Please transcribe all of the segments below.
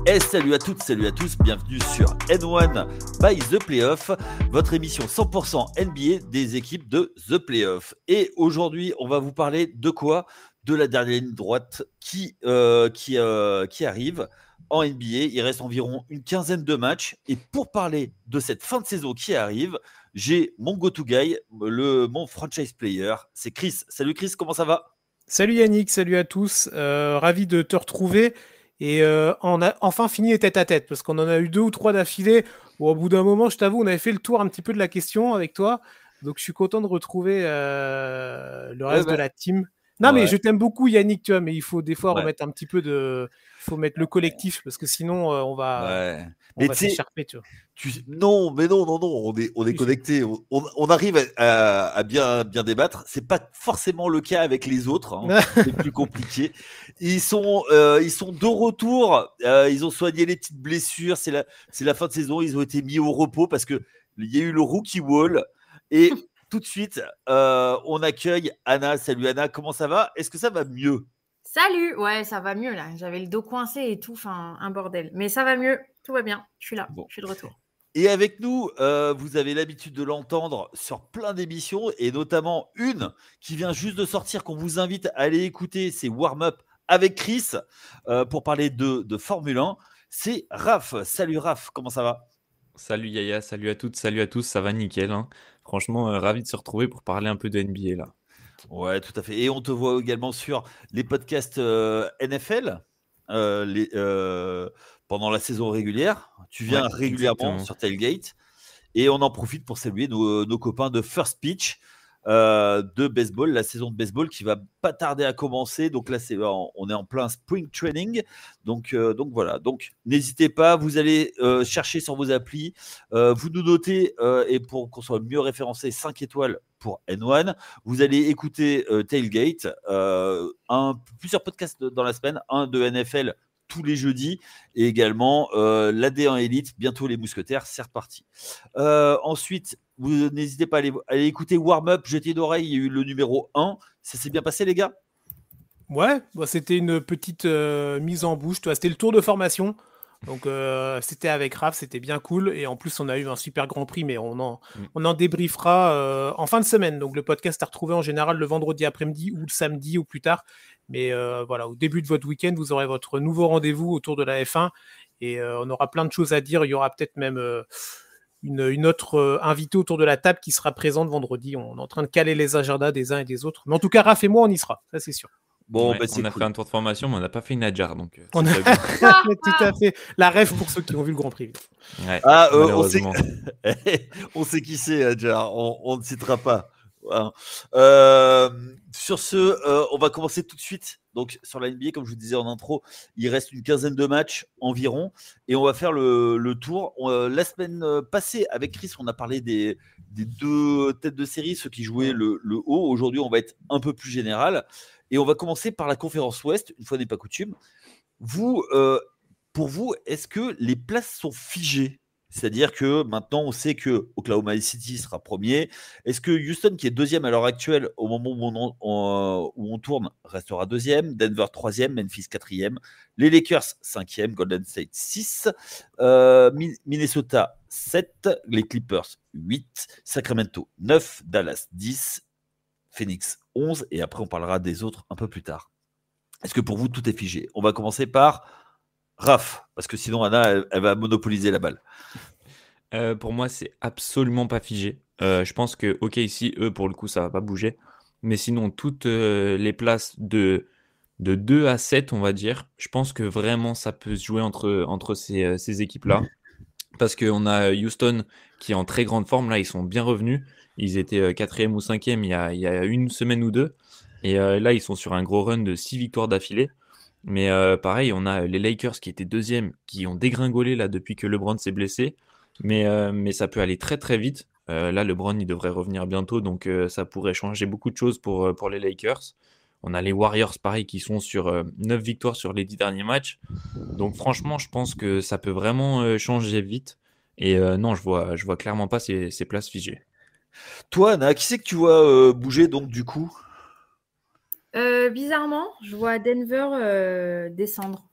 Et salut à toutes, salut à tous, bienvenue sur N1 by The Playoff, votre émission 100% NBA des équipes de The Playoff. Et aujourd'hui, on va vous parler de quoi ? De la dernière ligne droite qui arrive en NBA. Il reste environ une quinzaine de matchs. Et pour parler de cette fin de saison qui arrive, j'ai mon go-to guy, mon franchise player, c'est Chris. Salut Chris, comment ça va ? Salut Yannick, salut à tous. Ravi de te retrouver. Et on a enfin fini les tête-à-tête parce qu'on en a eu 2 ou 3 d'affilée. Au bout d'un moment, je t'avoue, on avait fait le tour un petit peu de la question avec toi. Donc je suis content de retrouver le reste de la team. Non, mais je t'aime beaucoup Yannick, tu vois, mais il faut des fois remettre un petit peu de... Il faut mettre le collectif parce que sinon on va s'écharper, tu vois. Non, on est connectés. On arrive à bien débattre. C'est pas forcément le cas avec les autres. Hein. C'est plus compliqué. Ils sont de retour. Ils ont soigné les petites blessures. C'est la fin de saison. Ils ont été mis au repos parce que il y a eu le rookie wall. Et tout de suite, on accueille Anna. Salut Anna, comment ça va ? Est-ce que ça va mieux ? Salut, ouais, ça va mieux là. J'avais le dos coincé et tout, enfin un bordel. Mais ça va mieux, tout va bien. Je suis là, Je suis de retour. Et avec nous, vous avez l'habitude de l'entendre sur plein d'émissions et notamment une qui vient juste de sortir qu'on vous invite à aller écouter, c'est Warm Up avec Chris pour parler de Formule 1. C'est Raph. Salut Raph, comment ça va ? Salut Yaya, salut à toutes, salut à tous, ça va nickel. Hein. Franchement, ravi de se retrouver pour parler un peu de NBA là. Ouais, tout à fait. Et on te voit également sur les podcasts NFL pendant la saison régulière. Tu viens régulièrement sur Tailgate. Et on en profite pour saluer nos copains de First Pitch de baseball, la saison de baseball qui va pas tarder à commencer. Donc là, on est en plein spring training. Donc voilà. Donc n'hésitez pas, vous allez chercher sur vos applis, vous nous notez et pour qu'on soit mieux référencé 5 étoiles pour N1. Vous allez écouter Tailgate, plusieurs podcasts dans la semaine, un de NFL tous les jeudis et également l'AD1 Elite, bientôt les Mousquetaires, c'est reparti. Ensuite, vous n'hésitez pas à aller écouter Warm Up, jeter d'oreille, il y a eu le numéro 1. Ça s'est bien passé les gars ? Ouais, c'était une petite mise en bouche, c'était le tour de formation. Donc c'était avec Raph, c'était bien cool et en plus on a eu un super grand prix mais on en débriefera en fin de semaine. Donc le podcast est retrouvé en général le vendredi après-midi ou le samedi ou plus tard. Mais voilà, au début de votre week-end, vous aurez votre nouveau rendez-vous autour de la F1 et on aura plein de choses à dire. Il y aura peut-être même une autre invitée autour de la table qui sera présente vendredi. On est en train de caler les agendas des uns et des autres. Mais en tout cas, Raph et moi, on y sera, ça c'est sûr. Bon, on a fait un tour de formation, mais on n'a pas fait une Nadjar. Donc tout à fait. La rêve pour ceux qui ont vu le Grand Prix. Ouais, on sait qui c'est, Nadjar. On ne citera pas. Sur ce, on va commencer tout de suite. Donc sur la NBA, comme je vous disais en intro, il reste une quinzaine de matchs environ et on va faire le tour. La semaine passée, avec Chris, on a parlé des 2 têtes de série, ceux qui jouaient le haut. Aujourd'hui, on va être un peu plus général. Et on va commencer par la conférence Ouest, une fois n'est pas coutume. Pour vous, est-ce que les places sont figées ? C'est-à-dire que maintenant, on sait que Oklahoma City sera premier. Est-ce que Houston, qui est deuxième à l'heure actuelle, au moment où on tourne, restera deuxième, Denver troisième, Memphis quatrième, les Lakers cinquième, Golden State 6, Minnesota 7, les Clippers 8, Sacramento 9, Dallas 10, Phoenix 11, et après on parlera des autres un peu plus tard. Est-ce que pour vous tout est figé ? On va commencer par Raph, parce que sinon Anna elle va monopoliser la balle. Pour moi c'est absolument pas figé. Je pense que ici eux pour le coup ça va pas bouger, mais sinon toutes les places de 2 à 7 on va dire, je pense que vraiment ça peut se jouer entre ces équipes là, parce qu'on a Houston qui est en très grande forme, là ils sont bien revenus. Ils étaient 4e ou 5e il y a une semaine ou deux. Et là, ils sont sur un gros run de 6 victoires d'affilée. Mais pareil, on a les Lakers qui étaient 2e, qui ont dégringolé là depuis que LeBron s'est blessé. Mais ça peut aller très très vite. Là, LeBron, il devrait revenir bientôt. Donc ça pourrait changer beaucoup de choses pour les Lakers. On a les Warriors, pareil, qui sont sur 9 victoires sur les 10 derniers matchs. Donc franchement, je pense que ça peut vraiment changer vite. Et non, je vois clairement pas ces places figées. Toi, Anna, qui c'est que tu vois bouger donc du coup ? Bizarrement, je vois Denver descendre.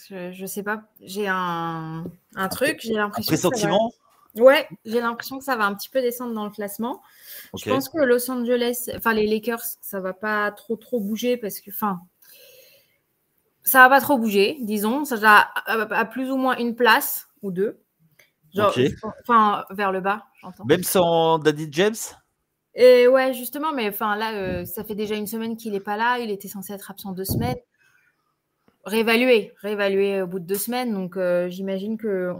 Je sais pas. J'ai un truc. J'ai l'impression. Pressentiment. Ouais, j'ai l'impression que ça va un petit peu descendre dans le classement. Okay. Je pense que Los Angeles, les Lakers, ça va pas trop bouger parce que, ça va pas trop bouger, disons. Ça va à plus ou moins une place ou deux. Genre, vers le bas, j'entends. Même sans Danny James. Et ouais, justement, mais là, ça fait déjà une semaine qu'il est pas là. Il était censé être absent 2 semaines. Réévaluer au bout de 2 semaines. Donc, j'imagine que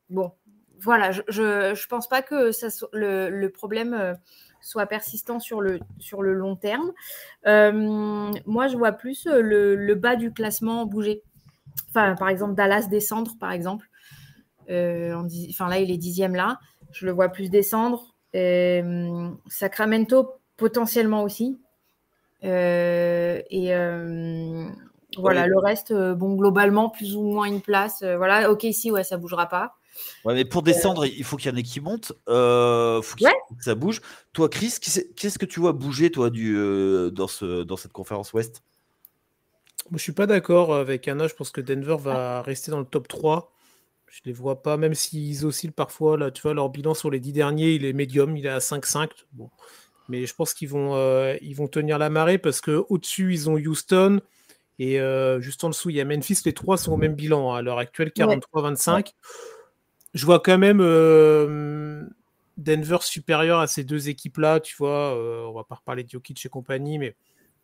bon. Voilà, je pense pas que le problème soit persistant sur le long terme. Moi, je vois plus le bas du classement bouger. Par exemple, Dallas descendre, par exemple. Là, il est 10e là. Je le vois plus descendre. Sacramento, potentiellement aussi. Voilà, le reste, globalement, plus ou moins une place. Voilà, OK, ici, ouais, ça bougera pas. Ouais, mais pour descendre, il faut qu'il y en ait qui montent. Faut que ça bouge. Toi, Chris, qu'est-ce que tu vois bouger, toi, dans cette conférence Ouest? Moi, je suis pas d'accord avec Anna. Je pense que Denver va rester dans le top 3. Je les vois pas, même s'ils oscillent parfois. Là, tu vois, leur bilan sur les 10 derniers, il est médium. Il est à 5-5. Bon. Mais je pense qu'ils vont tenir la marée parce qu'au-dessus, ils ont Houston. Et juste en dessous, il y a Memphis. Les 3 sont au même bilan à l'heure actuelle, 43-25. Ouais. Je vois quand même Denver supérieur à ces 2 équipes-là, tu vois. On va pas reparler de Jokic et compagnie, mais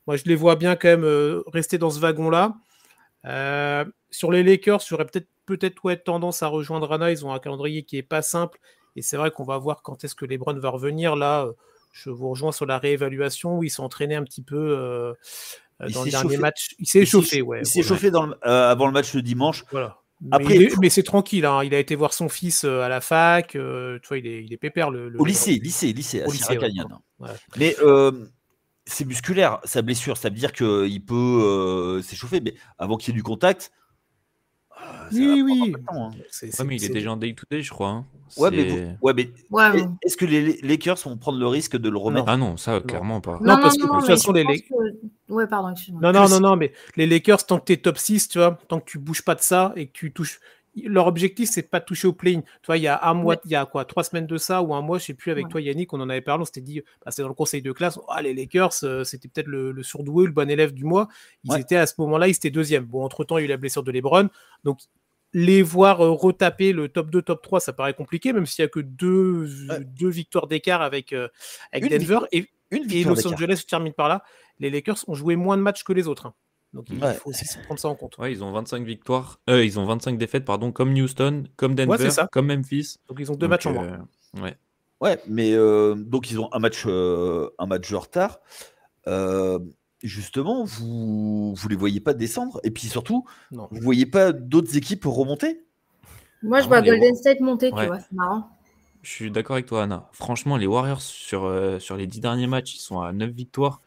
moi, je les vois bien quand même rester dans ce wagon-là. Sur les Lakers, j'aurais peut-être tendance à rejoindre Anna. Ils ont un calendrier qui est pas simple. Et c'est vrai qu'on va voir quand est-ce que LeBron va revenir. Là, je vous rejoins sur la réévaluation où il s'est entraîné un petit peu dans le dernier match. Il s'est échauffé, ouais. Il s'est échauffé avant le match le dimanche. Voilà. Mais c'est tranquille, hein. Il a été voir son fils à la fac, tu vois, il est pépère. Au lycée, à Sierra Canyon. Ouais. Mais c'est musculaire, sa blessure, ça veut dire qu'il peut s'échauffer, mais avant qu'il y ait du contact. Oui. Hein. Mais il est déjà en day-to-day, je crois. Hein. Mais est-ce que les Lakers vont prendre le risque de le remettre? Ah non, ça, clairement pas. Non, parce que de toute façon, les Lakers. Ouais, pardon, excuse-moi. Non, mais les Lakers, tant que tu es top 6, tu vois, tant que tu bouges pas de ça et que tu touches. Leur objectif, c'est de pas toucher au play-in. Tu vois, il y a un mois, il y a 3 semaines de ça, ou un mois, je sais plus, avec toi, Yannick, on en avait parlé, on s'était dit, c'est dans le conseil de classe, les Lakers, c'était peut-être le surdoué, le bon élève du mois. Ils étaient à ce moment-là, ils étaient 2e. Bon, entre-temps, il y a eu la blessure de LeBron. Donc, les voir retaper le top 2, top 3, ça paraît compliqué, même s'il n'y a que 2 victoires d'écart avec Denver. Et Los Angeles termine par là. Les Lakers ont joué moins de matchs que les autres. Hein. Donc il faut aussi prendre ça en compte. Ouais, ils ont 25 victoires. Ils ont 25 défaites, pardon, comme Houston, comme Denver, comme Memphis. Donc ils ont 2 matchs en moins. Ouais, mais donc ils ont un match de retard. Justement, vous les voyez pas descendre, et puis surtout, vous voyez pas d'autres équipes remonter? Moi, je vois Golden State monter, tu vois, c'est marrant. Je suis d'accord avec toi, Anna. Franchement, les Warriors, sur les 10 derniers matchs, ils sont à 9 victoires.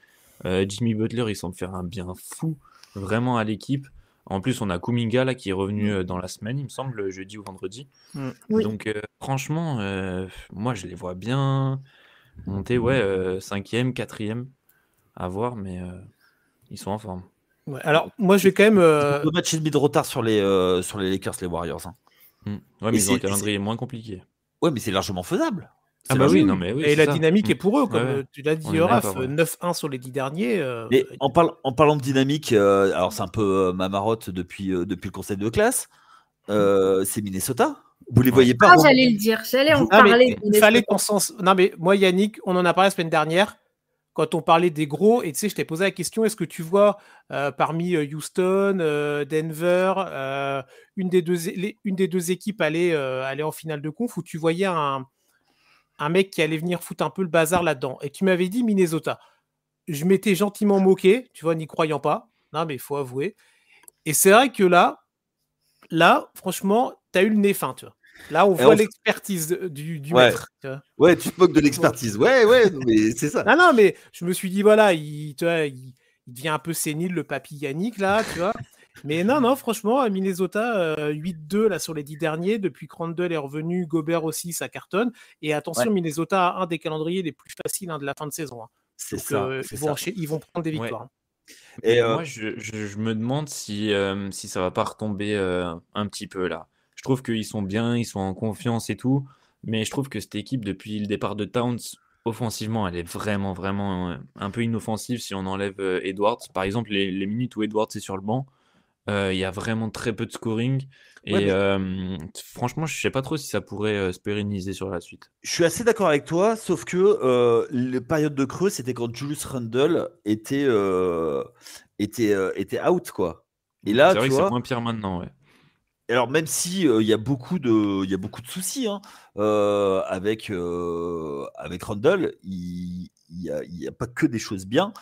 Jimmy Butler, il semble faire un bien fou, vraiment, à l'équipe. En plus, on a Kuminga, là, qui est revenu dans la semaine, il me semble, le jeudi ou vendredi. Oui. Donc, franchement, moi, je les vois bien monter, 5e, 4e, à voir, mais ils sont en forme. Ouais, alors, moi, je vais quand même... 2 matchs et demi de retard sur les Lakers, les Warriors. Hein. Ouais, mais ils ont un calendrier moins compliqué. Ouais, mais c'est largement faisable. Ah bah oui, non mais oui. Et la dynamique est pour eux, comme tu l'as dit, Raph, 9-1 sur les 10 derniers. Mais en parlant de dynamique, alors c'est un peu ma marotte depuis le conseil de classe, c'est Minnesota. Vous les voyez pas? J'allais le dire, j'allais en parler. Il fallait ton sens. Non mais moi, Yannick, on en a parlé la semaine dernière. Quand on parlait des gros, et tu sais, je t'ai posé la question, est-ce que tu vois parmi Houston, Denver, une des deux équipes aller en finale de conf, où tu voyais un mec qui allait venir foutre un peu le bazar là-dedans. Et tu m'avais dit Minnesota. Je m'étais gentiment moqué, tu vois, n'y croyant pas. Non, mais il faut avouer. Et c'est vrai que là, franchement, tu as eu le nez fin, tu vois. Là, on voit l'expertise du maître. Tu vois. Ouais, tu te moques de l'expertise. Ouais, mais c'est ça. Non, mais je me suis dit, voilà, il devient un peu sénile, le papy Yannick, là, tu vois. Mais non, franchement, à Minnesota, 8-2 là, sur les 10 derniers. Depuis que Randle est revenu, Gobert aussi, ça cartonne. Et attention, Minnesota a un des calendriers les plus faciles de la fin de saison. Hein. C'est donc, ça. ils vont prendre des victoires. Et Moi, je me demande si ça va pas retomber un petit peu là. Je trouve qu'ils sont bien, ils sont en confiance et tout, mais je trouve que cette équipe, depuis le départ de Towns, offensivement, elle est vraiment, vraiment un peu inoffensive si on enlève Edwards. Par exemple, les minutes où Edwards est sur le banc, il y a vraiment très peu de scoring. ouais, Et mais franchement, je sais pas trop si ça pourrait se pérenniser sur la suite. je suis assez d'accord avec toi, sauf que les périodes de creux, c'était quand Julius Randle était out, quoi. Et là, C'est vrai tu que c'est vois, moins pire maintenant, ouais. alors même si il y a beaucoup de soucis hein, avec Randle, il y a pas que des choses bien.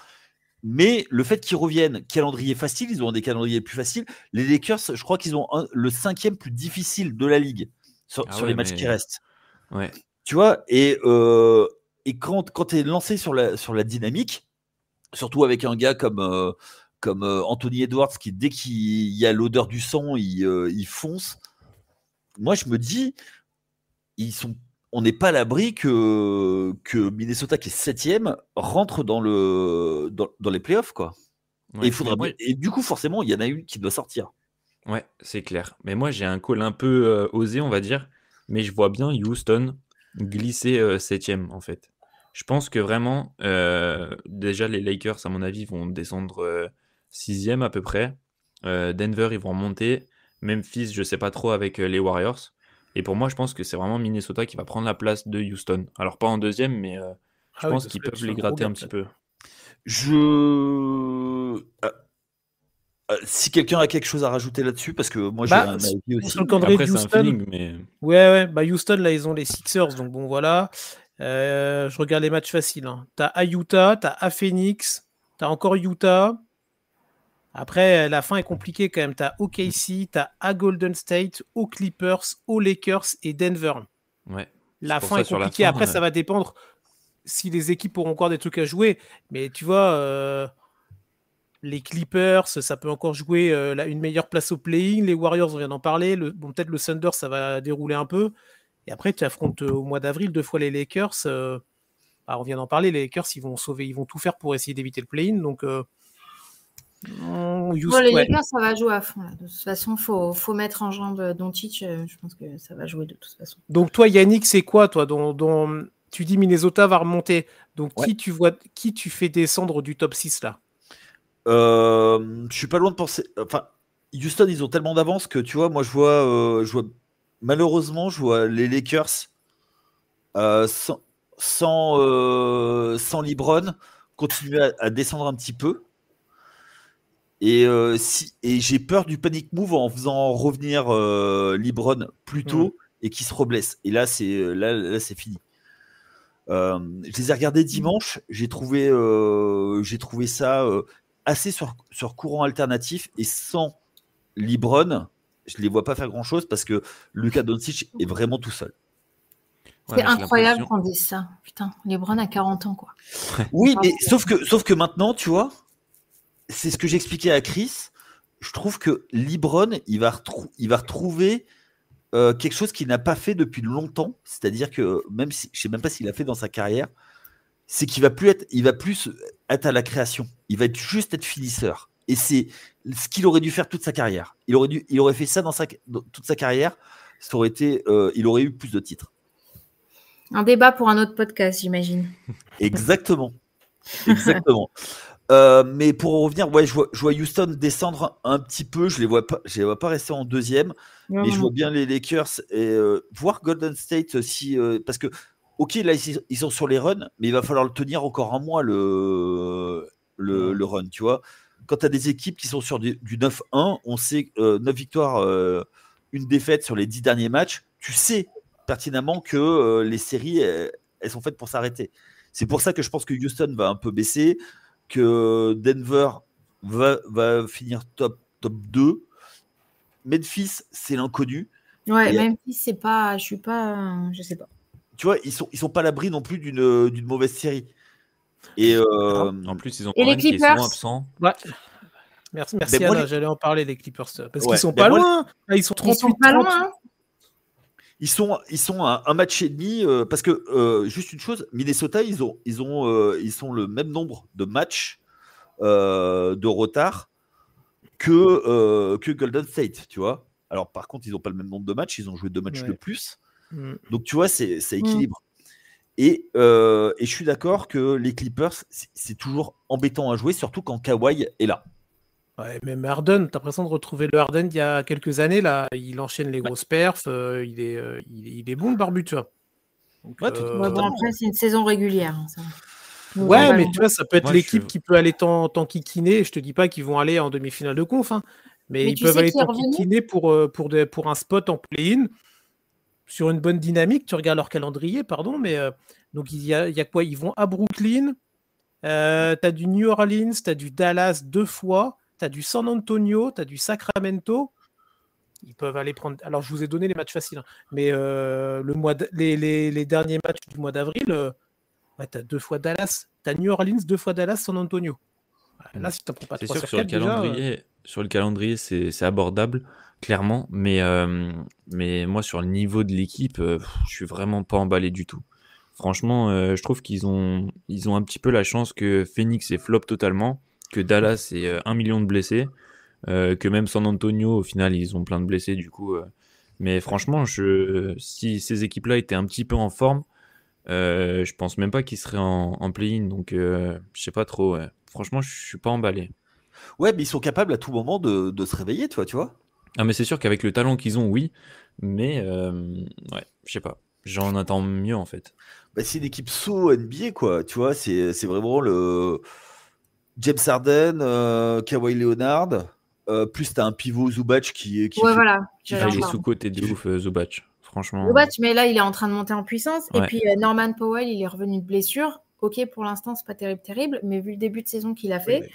Mais le fait qu'ils reviennent, calendrier facile, ils ont des calendriers plus faciles. Les Lakers, je crois qu'ils ont le 5e plus difficile de la ligue Ah sur les ouais, matchs qui mais restent. ouais. Tu vois, et quand tu es lancé sur la dynamique, surtout avec un gars comme Anthony Edwards, qui dès qu'il y a l'odeur du sang, il fonce. Moi, je me dis, on n'est pas à l'abri que Minnesota, qui est 7e, rentre dans les playoffs, quoi. Et, Ouais, mais moi, et du coup, forcément, il y en a une qui doit sortir. ouais, c'est clair. Mais moi, j'ai un call un peu osé, on va dire, mais je vois bien Houston glisser 7e, en fait. Je pense que vraiment, déjà, les Lakers, à mon avis, vont descendre 6e à peu près. Denver, ils vont remonter. Memphis, je sais pas trop avec les Warriors. Et pour moi, je pense que c'est vraiment Minnesota qui va prendre la place de Houston. Alors, pas en deuxième, mais je Ah oui, pense parce qu'ils que là, peuvent tu fais les un gros gratter un gap, petit là. peu. Si quelqu'un a quelque chose à rajouter là-dessus, parce que moi j'ai Bah, un avis aussi. sur le calendrier de Après, c'est un Houston, feeling, mais ouais, bah Houston, là, ils ont les Sixers, donc bon, voilà. Je regarde les matchs faciles, hein. T'as à Utah, t'as à Phoenix, t'as encore Utah. Après, la fin est compliquée quand même. T'as OKC, t'as à Golden State, aux Clippers, aux Lakers et Denver. ouais. C'est La pour fin ça, est sur la compliquée. fin, Après, ça va dépendre si les équipes auront encore des trucs à jouer. Mais tu vois, les Clippers, ça peut encore jouer une meilleure place au play-in. Les Warriors, on vient d'en parler. Bon, peut-être le Thunder, ça va dérouler un peu. Et après, tu affrontes au mois d'avril 2 fois les Lakers. On vient d'en parler. Les Lakers, ils vont sauver, ils vont tout faire pour essayer d'éviter le play-in. Donc, Bon, les Lakers, ça va jouer à fond. Là. De toute façon, faut mettre en jambe Doncic. Je pense que ça va jouer de toute façon. Donc, toi, Yannick, c'est quoi, toi, tu dis Minnesota va remonter. Donc, Ouais. qui tu fais descendre du top 6 là? Je suis pas loin de penser. Enfin, Houston, ils ont tellement d'avance que tu vois, moi je vois malheureusement, je vois les Lakers sans LeBron continuer à descendre un petit peu. Et j'ai peur du panic move en faisant revenir LeBron plus tôt et qu'il se reblesse. Et là, c'est fini. Je les ai regardés dimanche. J'ai trouvé ça assez sur courant alternatif, et sans LeBron, je les vois pas faire grand chose parce que Luka Doncic est vraiment tout seul. C'est incroyable qu'on dise ça. Putain, LeBron a 40 ans, quoi. Oui, mais sauf que maintenant, tu vois, c'est ce que j'expliquais à Chris. Je trouve que LeBron, il va retrouver quelque chose qu'il n'a pas fait depuis longtemps. C'est-à-dire que même si je sais même pas s'il a fait dans sa carrière, c'est qu'il va plus être à la création. Il va juste être finisseur. Et c'est ce qu'il aurait dû faire toute sa carrière. Il aurait fait ça dans toute sa carrière. Ça aurait été, il aurait eu plus de titres. Un débat pour un autre podcast, j'imagine. Exactement. Mais pour en revenir, ouais, je vois Houston descendre un petit peu. Je les vois pas rester en deuxième. Non, mais je vois bien les Lakers et voir Golden State aussi, parce que ok, là ils sont sur les runs, mais il va falloir le tenir encore un mois le run, tu vois. Quand tu as des équipes qui sont sur du 9-1, on sait 9 victoires, une défaite sur les 10 derniers matchs, tu sais pertinemment que les séries elles sont faites pour s'arrêter. C'est pour ça que je pense que Houston va un peu baisser, que Denver va finir top 2. Memphis, c'est l'inconnu. Ouais, Memphis, c'est pas. Je sais pas. Tu vois, ils sont pas à l'abri non plus d'une mauvaise série. Et en plus, ils ont les qui est souvent absent. Ouais. Merci Anna, j'allais en parler des Clippers. Parce qu'ils sont ben pas loin. Là, ils sont 38. Ils sont pas loin. Ils sont à un match et demi, parce que juste une chose, Minnesota, ils sont le même nombre de matchs de retard que Golden State, tu vois. Alors, par contre, ils n'ont pas le même nombre de matchs, ils ont joué 2 matchs de plus. Donc, tu vois, ça équilibre. Et je suis d'accord que les Clippers, c'est toujours embêtant à jouer, surtout quand Kawhi est là. Ouais, même Harden, t'as l'impression de retrouver le Harden d'il y a quelques années. Là, il enchaîne les grosses perfs. Il est bon, le barbu, tu vois. Donc, bon, après, c'est une saison régulière. Ça. Ouais, mais tu vois, ça peut être l'équipe qui peut aller t'enquiquiner. Je te dis pas qu'ils vont aller en demi-finale de conf, hein, mais ils peuvent aller t'enquiquiner pour un spot en play-in sur une bonne dynamique. Tu regardes leur calendrier, pardon, mais donc il y a quoi? Ils vont à Brooklyn. T'as du New Orleans, t'as du Dallas 2 fois. Tu as du San Antonio, tu as du Sacramento. Ils peuvent aller prendre. Alors, je vous ai donné les matchs faciles, hein. Mais les derniers matchs du mois d'avril, tu as 2 fois Dallas. Tu as New Orleans, 2 fois Dallas, San Antonio. Là, si tu n'en prends pas 3 sur 4, sur le calendrier, c'est abordable, clairement. Mais moi, sur le niveau de l'équipe, je suis vraiment pas emballé du tout. Franchement, je trouve qu'ils ont un petit peu la chance que Phoenix est flop totalement, que Dallas ait 1 million de blessés, que même San Antonio, au final, ils ont plein de blessés du coup. Mais franchement, si ces équipes-là étaient un petit peu en forme, je pense même pas qu'ils seraient en play-in. Donc, je sais pas trop. Ouais. Franchement, je suis pas emballé. Ouais, mais ils sont capables à tout moment de se réveiller, tu vois. Ah, mais c'est sûr qu'avec le talent qu'ils ont, oui. Mais, ouais, je sais pas. J'en attends mieux, en fait. Bah, c'est une équipe so NBA, quoi. Tu vois, c'est vraiment le James Harden, Kawhi Leonard, plus t'as un pivot Zubac qui ouais, voilà. Il est sous-côté de ouf, Zubac. Franchement. Zubac, mais là, il est en train de monter en puissance. Ouais. Et puis, Norman Powell, il est revenu de blessure. Ok, pour l'instant, c'est pas terrible, mais vu le début de saison qu'il a fait,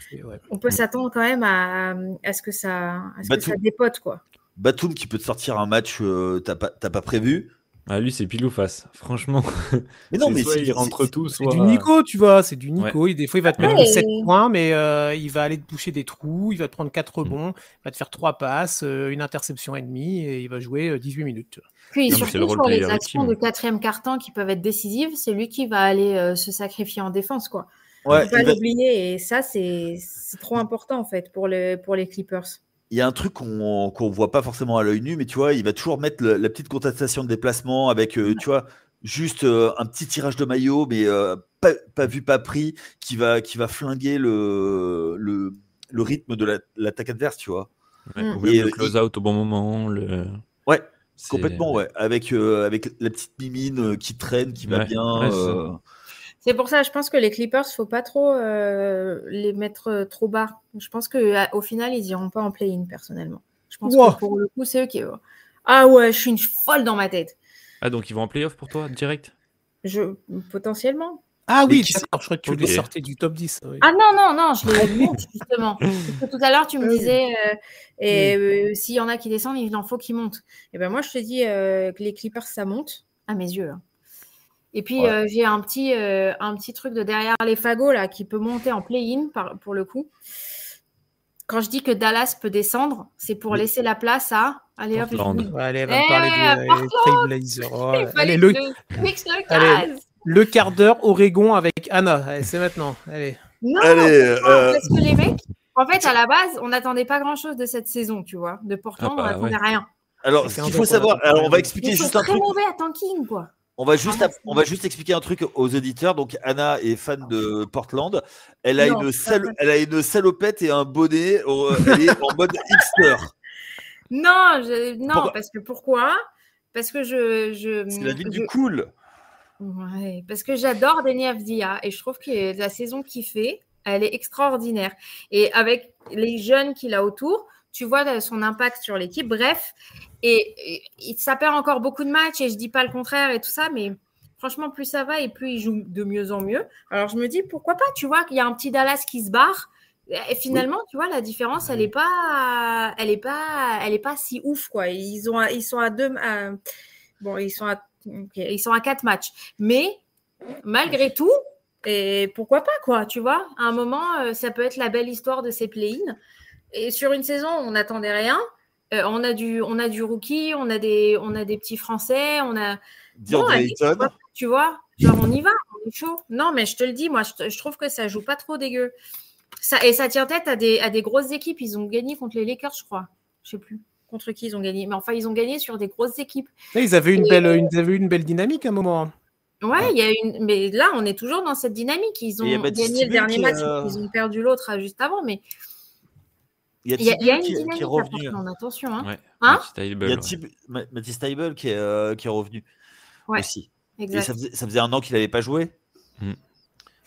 on peut s'attendre quand même à ce que ça dépote, quoi. Batum qui peut te sortir un match, t'as pas prévu. Ah, lui, c'est pile ou face, franchement. Mais non, mais soit il rentre tout, soit... C'est du Nico, tu vois, c'est du Nico. Ouais. Des fois, il va te mettre 7 points, mais il va aller te boucher des trous, il va te prendre 4 rebonds, il va te faire 3 passes, une interception et demie, et il va jouer 18 minutes. Puis surtout sur les actions de 4e quart-temps qui peuvent être décisives, c'est lui qui va aller se sacrifier en défense, quoi. Ouais, faut pas l'oublier, et ça, c'est trop important, en fait, pour les Clippers. Il y a un truc qu'on voit pas forcément à l'œil nu, mais tu vois, il va toujours mettre la petite contestation de déplacement avec, tu vois, juste un petit tirage de maillot, mais pas vu, pas pris, qui va flinguer le rythme de l'attaque adverse, tu vois. Ouais, et le close-out au bon moment. Ouais, complètement, ouais. Avec la petite mimine qui traîne, qui va bien. C'est pour ça, je pense que les Clippers, faut pas trop les mettre trop bas. Je pense qu'au final, ils iront pas en play-in, personnellement. Je pense que pour le coup, c'est eux qui... Ah ouais, je suis une folle dans ma tête. Ah, donc ils vont en play-off pour toi, direct? Potentiellement. Ah oui, d'accord, je crois que tu les sortais du top 10. Oui. Ah non, je les monte, justement. Parce que tout à l'heure, tu me disais, s'il y en a qui descendent, il en faut qu'ils montent. Et ben moi, je te dis que les Clippers, ça monte, à mes yeux. Hein. Et puis, j'ai un petit truc de derrière les fagots là, qui peut monter en play-in, pour le coup. Quand je dis que Dallas peut descendre, c'est pour laisser la place à... Allez, hop, allez, elle va me parler des Trailblazers. Allez, le quart d'heure Oregon avec Anna. Allez, c'est maintenant. Allez. Non, parce que les mecs, en fait, à la base, on n'attendait pas grand-chose de cette saison, tu vois. De Portland, on n'attendait rien. Alors, ce qu'il faut savoir, on va expliquer juste un truc. Ils sont très mauvais à tanking, quoi. On va juste expliquer un truc aux auditeurs. Donc, Anna est fan de Portland. Elle a une salopette et un bonnet. Elle est en mode hipster. Non, parce que pourquoi? Parce que c'est la ville du cool. Ouais, parce que j'adore Deni Avdija et je trouve que la saison qu'il fait, elle est extraordinaire. Et avec les jeunes qu'il a autour, tu vois son impact sur l'équipe. Bref, et ça perd encore beaucoup de matchs et je dis pas le contraire et tout ça, mais franchement, plus ça va et plus il joue de mieux en mieux. Alors je me dis pourquoi pas, tu vois, qu'il y a un petit Dallas qui se barre. Et finalement, tu vois, la différence, elle est pas si ouf, quoi. Ils sont à 4 matchs. Mais malgré tout, et pourquoi pas, quoi, tu vois, à un moment, ça peut être la belle histoire de ces play-in. Et sur une saison, on n'attendait rien. On a du rookie, on a des petits Français, on a... tu vois, genre on y va, on est chaud. Non, mais je te le dis, moi, je trouve que ça joue pas trop dégueu. Ça tient tête à des grosses équipes. Ils ont gagné contre les Lakers, je crois. Je sais plus contre qui ils ont gagné. Mais enfin, ils ont gagné sur des grosses équipes. Là, ils avaient une belle dynamique à un moment. Ouais, il y a mais là, on est toujours dans cette dynamique. Ils ont gagné le dernier match, ils ont perdu l'autre juste avant, mais il y a une dynamique qui est revenu. Attention, hein. Ouais, Hein il y a Matisse Thybulle qui est revenu aussi. Exact. Et ça faisait un an qu'il n'avait pas joué.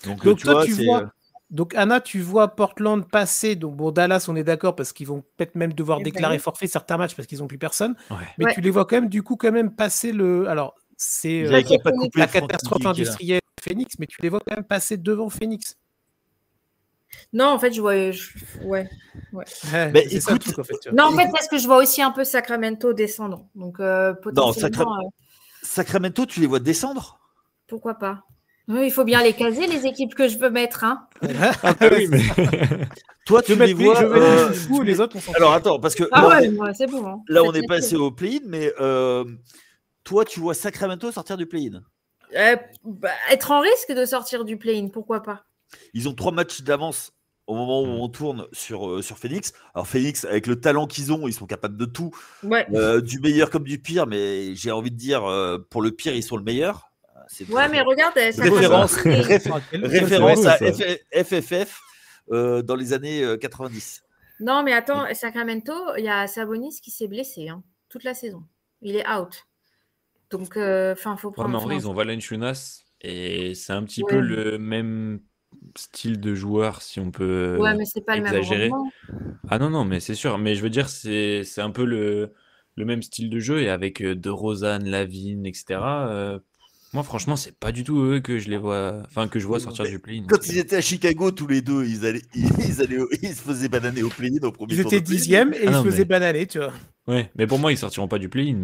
Donc toi, tu vois. Donc Anna, tu vois Portland passer. Donc bon, Dallas, on est d'accord parce qu'ils vont peut-être même devoir déclarer forfait certains matchs parce qu'ils n'ont plus personne. Ouais. Mais tu les vois quand même passer le. Alors c'est la catastrophe industrielle Phoenix, mais tu les vois quand même passer devant Phoenix. Non, en fait, je vois. Ouais. Mais c'est ça le truc, en fait. Non, en fait, parce que je vois aussi un peu Sacramento descendre. Donc potentiellement. Non, Sacramento, tu les vois descendre? Pourquoi pas? Oui, il faut bien les caser, les équipes que je veux mettre. Hein. Oui, mais... Toi, tu les vois. Les autres, on s'en Alors, attends, parce que c'est bon. Hein. Là, on est passé au play-in, mais toi, tu vois Sacramento sortir du play-in? Être en risque de sortir du play-in, pourquoi pas? Ils ont 3 matchs d'avance au moment où on tourne sur Phoenix. Alors, Phoenix, avec le talent qu'ils ont, ils sont capables de tout. Ouais. Du meilleur comme du pire, mais j'ai envie de dire, pour le pire, ils sont le meilleur. Mais regarde, référence à FFF dans les années 90. Non, mais attends, Sacramento, il y a Sabonis qui s'est blessé toute la saison. Il est out. Donc, faut prendre. Mais en vrai, ils ont Valanciunas et c'est un petit peu le même style de joueur, si on peut mais c'est pas exagérer. Le même Ah non, mais c'est sûr. Mais je veux dire, c'est un peu le même style de jeu et avec DeRozan, Lavine, etc. Moi, franchement, c'est pas du tout eux que je vois sortir du play-in. Quand ils étaient à Chicago, tous les deux, ils se faisaient bananer au play-in au premier tour. Ils étaient 10e et ils se faisaient bananer, tu vois. Ouais, mais pour moi, ils sortiront pas du play-in.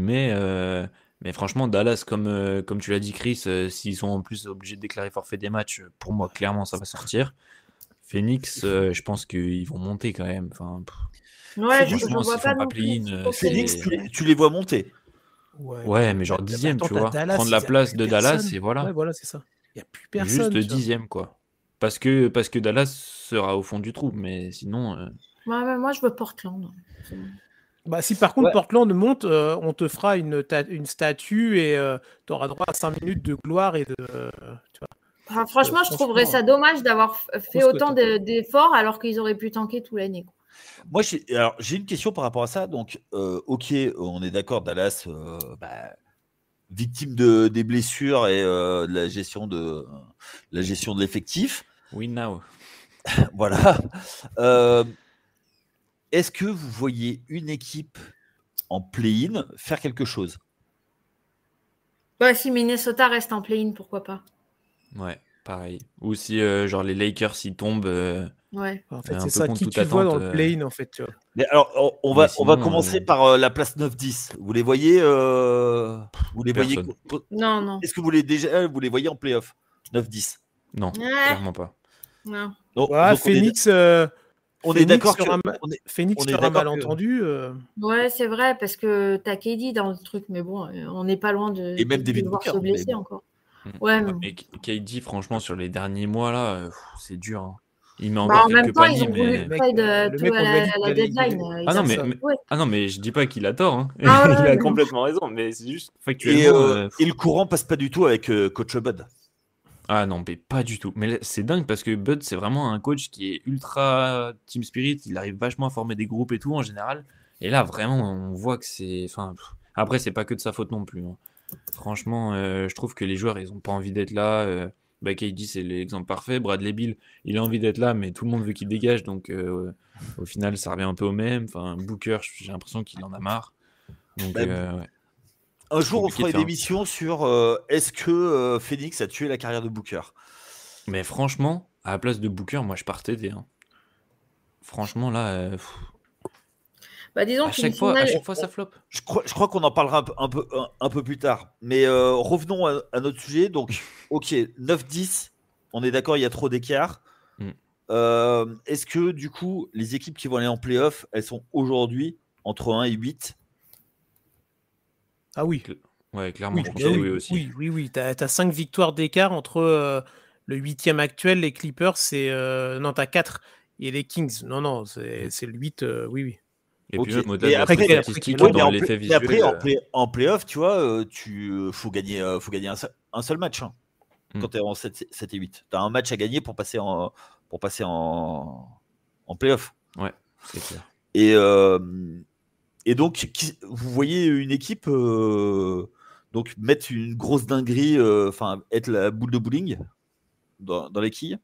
Mais franchement, Dallas, comme tu l'as dit, Chris, s'ils sont en plus obligés de déclarer forfait des matchs, pour moi, clairement, ça va sortir. Phoenix, je pense qu'ils vont monter quand même. Je vois pas non play-in. Phoenix, tu les vois monter. Ouais, mais genre 10e, tu vois. Prendre la place de Dallas, et voilà. Ouais, voilà, c'est ça. Il n'y a plus personne. Juste 10e, quoi. Parce que Dallas sera au fond du trou, mais sinon. Moi, je veux Portland. Si par contre Portland monte, on te fera une statue et tu auras droit à 5 minutes de gloire et de. Tu vois. Franchement, je trouverais ça dommage d'avoir fait autant d'efforts alors qu'ils auraient pu tanker toute l'année. Moi, j'ai une question par rapport à ça. Donc, ok, on est d'accord, Dallas, victime des blessures et de la gestion de l'effectif. Win now. Voilà. Est-ce que vous voyez une équipe en play-in faire quelque chose? Si Minnesota reste en play-in, pourquoi pas? Ouais, pareil. Ou si genre les Lakers s'y tombent. Ouais. En fait, c'est ça qui tu vois dans le play-in, en fait. Tu vois. Mais alors, on va commencer par la place 9-10. Vous les voyez Non. Est-ce que vous les voyez en play-off 9-10? Non, clairement pas. Non. Donc Phoenix. On est d'accord que Phoenix sera malentendu. Ouais, c'est vrai, parce que t'as KD dans le truc, mais bon, on n'est pas loin de voir se blesser encore. Ouais, mais KD, franchement, sur les derniers mois, là, c'est dur. Hein. Il met encore quelques paniers, mais... à la deadline. Non, mais je dis pas qu'il a tort. Hein. Il a complètement raison, mais c'est juste factuellement... Et le courant passe pas du tout avec Coach Bud. Ah non, mais pas du tout. Mais c'est dingue parce que Bud, c'est vraiment un coach qui est ultra team spirit. Il arrive vachement à former des groupes et tout en général. Et là, vraiment, on voit que c'est... Après, c'est pas que de sa faute non plus. Hein. Franchement, je trouve que les joueurs, ils ont pas envie d'être là. KD, c'est l'exemple parfait. Bradley Beal, il a envie d'être là, mais tout le monde veut qu'il dégage. Donc, au final, ça revient un peu au même. Booker, j'ai l'impression qu'il en a marre. Donc, ouais. Un jour, on fera une émission sur est-ce que Phoenix a tué la carrière de Booker. Mais franchement, à la place de Booker, moi, je partais des. Hein. Franchement, là... disons à chaque fois, ça floppe. Je crois qu'on en parlera un peu plus tard. Mais revenons à notre sujet. Donc, ok, 9-10, on est d'accord, il y a trop d'écart. Est-ce que, du coup, les équipes qui vont aller en play-off, elles sont aujourd'hui entre 1 et 8? Ah oui. Ouais, clairement, je pense que oui aussi. Oui. T'as 5 victoires d'écart entre le 8e actuel, les Clippers, non, t'as 4. Et les Kings, non, c'est le 8, oui. Et Ok. puis même au-delà Et de après, l'aspect statistique, dans l'effet mais après, visuel. en play-off, tu vois, faut gagner un seul match. Hein, quand tu es en 7 et 8. Tu as un match à gagner pour passer en play-off. Ouais, c'est clair. Et donc, vous voyez une équipe donc mettre une grosse dinguerie, être la boule de bowling dans les quilles.